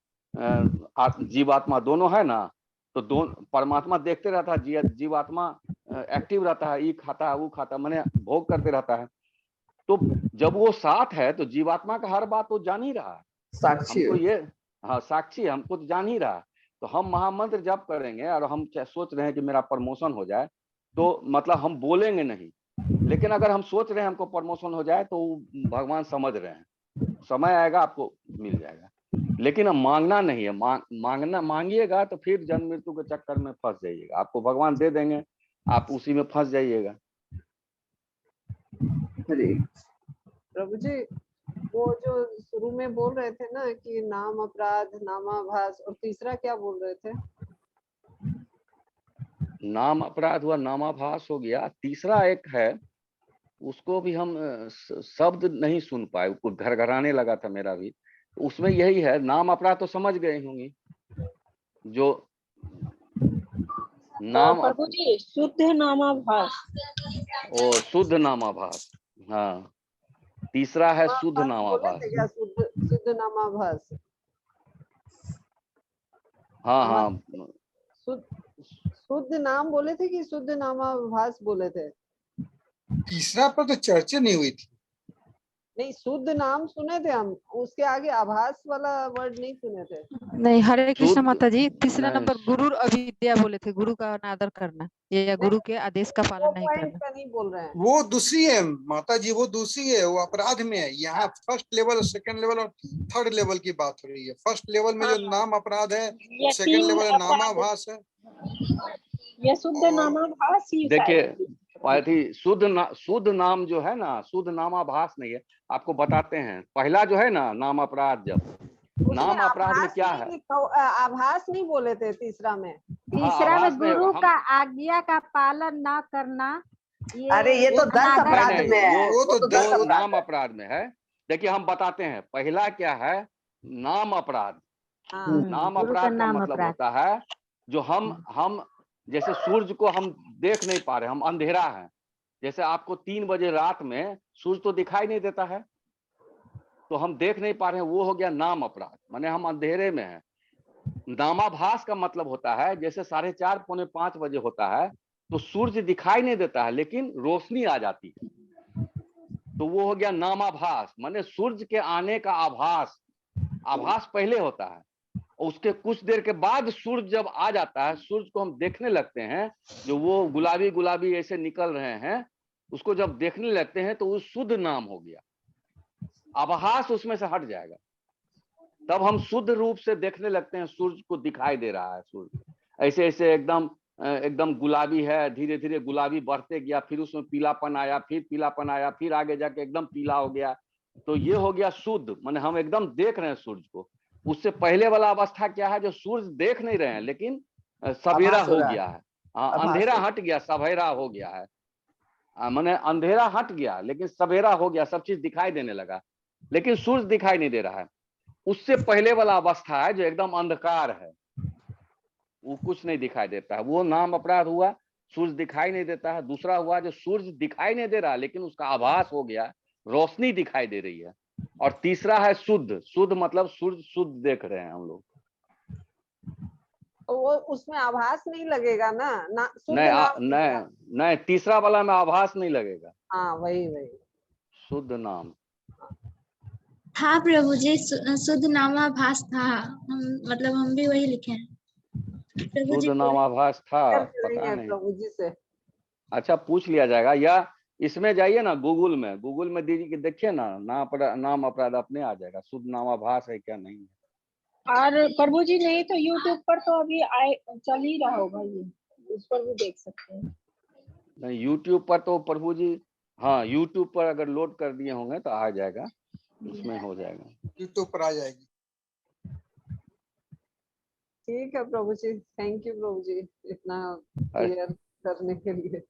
जीवात्मा दोनों है ना, तो दोनों परमात्मा देखते रहता है, जीवात्मा एक्टिव रहता है, ये खाता है वो खाता, मैंने भोग करते रहता है। तो जब वो साथ है तो जीवात्मा का हर बात वो जान ही रहा है, साक्षी हमको ये हाँ साक्षी, हमको तो जान ही रहा है। तो हम महामंत्र जप करेंगे और हम सोच रहे हैं कि मेरा प्रमोशन हो जाए, तो मतलब हम बोलेंगे नहीं, लेकिन अगर हम सोच रहे हैं हमको प्रमोशन हो जाए तो भगवान समझ रहे हैं, समय आएगा आपको मिल जाएगा। लेकिन हम मांगना नहीं है, मांगना मांगिएगा तो फिर जन्म मृत्यु के चक्कर में फंस जाइएगा, आपको भगवान दे देंगे, आप उसी में फंस जाइएगा। प्रभु जी, वो जो शुरू में बोल रहे थे ना कि नाम अपराध नामाभास, और तीसरा क्या बोल रहे थे? नाम अपराध हुआ, नामाभास हो गया, तीसरा एक है उसको भी हम शब्द नहीं सुन पाए, कुछ घरघराने लगा था मेरा भी, उसमें यही है। नाम अपराध तो समझ गए होंगे, जो नाम प्रभु जी शुद्ध नामाभास, ओ शुद्ध नामाभास, हाँ तीसरा है शुद्ध नामाभास। शुद्ध नामाभास, हाँ हाँ शुद्ध नाम बोले थे कि शुद्ध नामाभास बोले थे? तीसरा पर तो चर्चा नहीं हुई थी। नहीं, शुद्ध नाम सुने थे हम, उसके आगे आभास वाला वर्ड नहीं सुने थे। नहीं, हरे कृष्ण शुद्ध माता जी, तीसरा नहीं, नंबर गुरु अविद्या बोले थे, गुरु का अनादर करना या गुरु के आदेश का वो पालन नहीं पॉइंट करना। का नहीं बोल रहे हैं। वो दूसरी है माता जी, वो दूसरी है, वो अपराध में है। यहाँ फर्स्ट लेवल, सेकंड लेवल और थर्ड लेवल की बात हो रही है। फर्स्ट लेवल में जो नाम अपराध है, ये सेकंड तीन लेवल अपराध, नामाभास है। ये शुद्ध और नामाभास ही देखिए शायद। शुद्ध नाम जो है ना, शुद्ध नामाभास नहीं है। आपको बताते हैं, पहला जो है ना नाम अपराध, जब उसमें नाम अपराध में आभास क्या नहीं है, लिखा, आभास नहीं बोले थे तीसरा में। हाँ तीसरा में आभास में गुरु हम का आज्ञा का पालन ना करना, अरे ये तो 10 अनादर नहीं अपराध नहीं, में है, वो तो वो तो 10 वो अपराध नाम है। अपराध में है। देखिए हम बताते हैं, पहला क्या है, नाम अपराध। हाँ, नाम गुरु का अपराध का नाम मतलब अपराध। होता है जो हम जैसे सूरज को हम देख नहीं पा रहे, हम अंधेरा है। जैसे आपको 3 बजे रात में सूरज तो दिखाई नहीं देता है, तो हम देख नहीं पा रहे हैं, वो हो गया नाम अपराध, माने हम अंधेरे में हैं। नामाभास का मतलब होता है जैसे 4:30 पौने 5 बजे होता है, तो सूरज दिखाई नहीं देता है लेकिन रोशनी आ जाती है, तो वो हो गया नामाभास। माने सूरज के आने का आभास, आभास पहले होता है, उसके कुछ देर के बाद सूरज जब आ जाता है, सूरज को हम देखने लगते हैं, जो वो गुलाबी गुलाबी ऐसे निकल रहे हैं, उसको जब देखने लगते हैं तो वो शुद्ध नाम हो गया, आभास उसमें से हट जाएगा। तब हम शुद्ध रूप से देखने लगते हैं, सूरज को दिखाई दे रहा है, सूरज ऐसे ऐसे एकदम गुलाबी है, धीरे धीरे गुलाबी बढ़ते गया, फिर उसमें पीलापन आया, फिर पीलापन आया, फिर आगे जाके एकदम पीला हो गया, तो ये हो गया शुद्ध, माने हम एकदम देख रहे हैं सूरज को। उससे पहले वाला अवस्था क्या है, जो सूरज देख नहीं रहे हैं लेकिन सवेरा आभास हो हो रहा है। गया है, आभास अंधेरा हो हट गया, सवेरा हो गया है। माने अंधेरा हट गया लेकिन सवेरा हो गया, सब चीज दिखाई देने लगा, लेकिन सूरज दिखाई नहीं दे रहा है। उससे पहले वाला अवस्था है जो एकदम अंधकार है, वो कुछ नहीं दिखाई देता है, वो नाम अपराध हुआ, सूरज दिखाई नहीं देता है। दूसरा हुआ जो सूरज दिखाई नहीं दे रहा लेकिन उसका आभास हो गया, रोशनी दिखाई दे रही है। और तीसरा है शुद्ध, शुद्ध मतलब सूरज शुद्ध देख रहे हैं हम लोग। तो वो उसमें आभास नहीं लगेगा ना, शुद्ध नहीं नाम नहीं नहीं, तीसरा वाला में आभास नहीं लगेगा, हाँ वही वही। शुद्ध नाम। हाँ प्रभु जी, शुद्ध नामाभास था, मतलब हम भी वही लिखे हैं। प्रभु जी शुद्ध नामाभास था, पता करेंगे नहीं। प्रभु जी से। अच्छा, पूछ लिया जाएगा, या इसमें जाइए ना गूगल में दीजिए, देखिए ना नाम अपराध अपने आ जाएगा, शुद्ध नामाभास है क्या नहीं है। और प्रभु जी नहीं तो यूट्यूब पर तो अभी चल ही रहा होगा ये, उस पर भी देख सकते हैं। नहीं यूट्यूब पर तो प्रभु जी, हाँ यूट्यूब पर अगर लोड कर दिए होंगे तो आ जाएगा, उसमें हो जाएगा, यूट्यूब पर आ जाएगी। ठीक है प्रभु जी, थैंक यू प्रभु जी इतना क्लियर करने के लिए।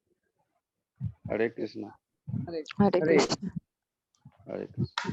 हरे कृष्णा। हरे हरे कृष्ण। हरे कृष्ण।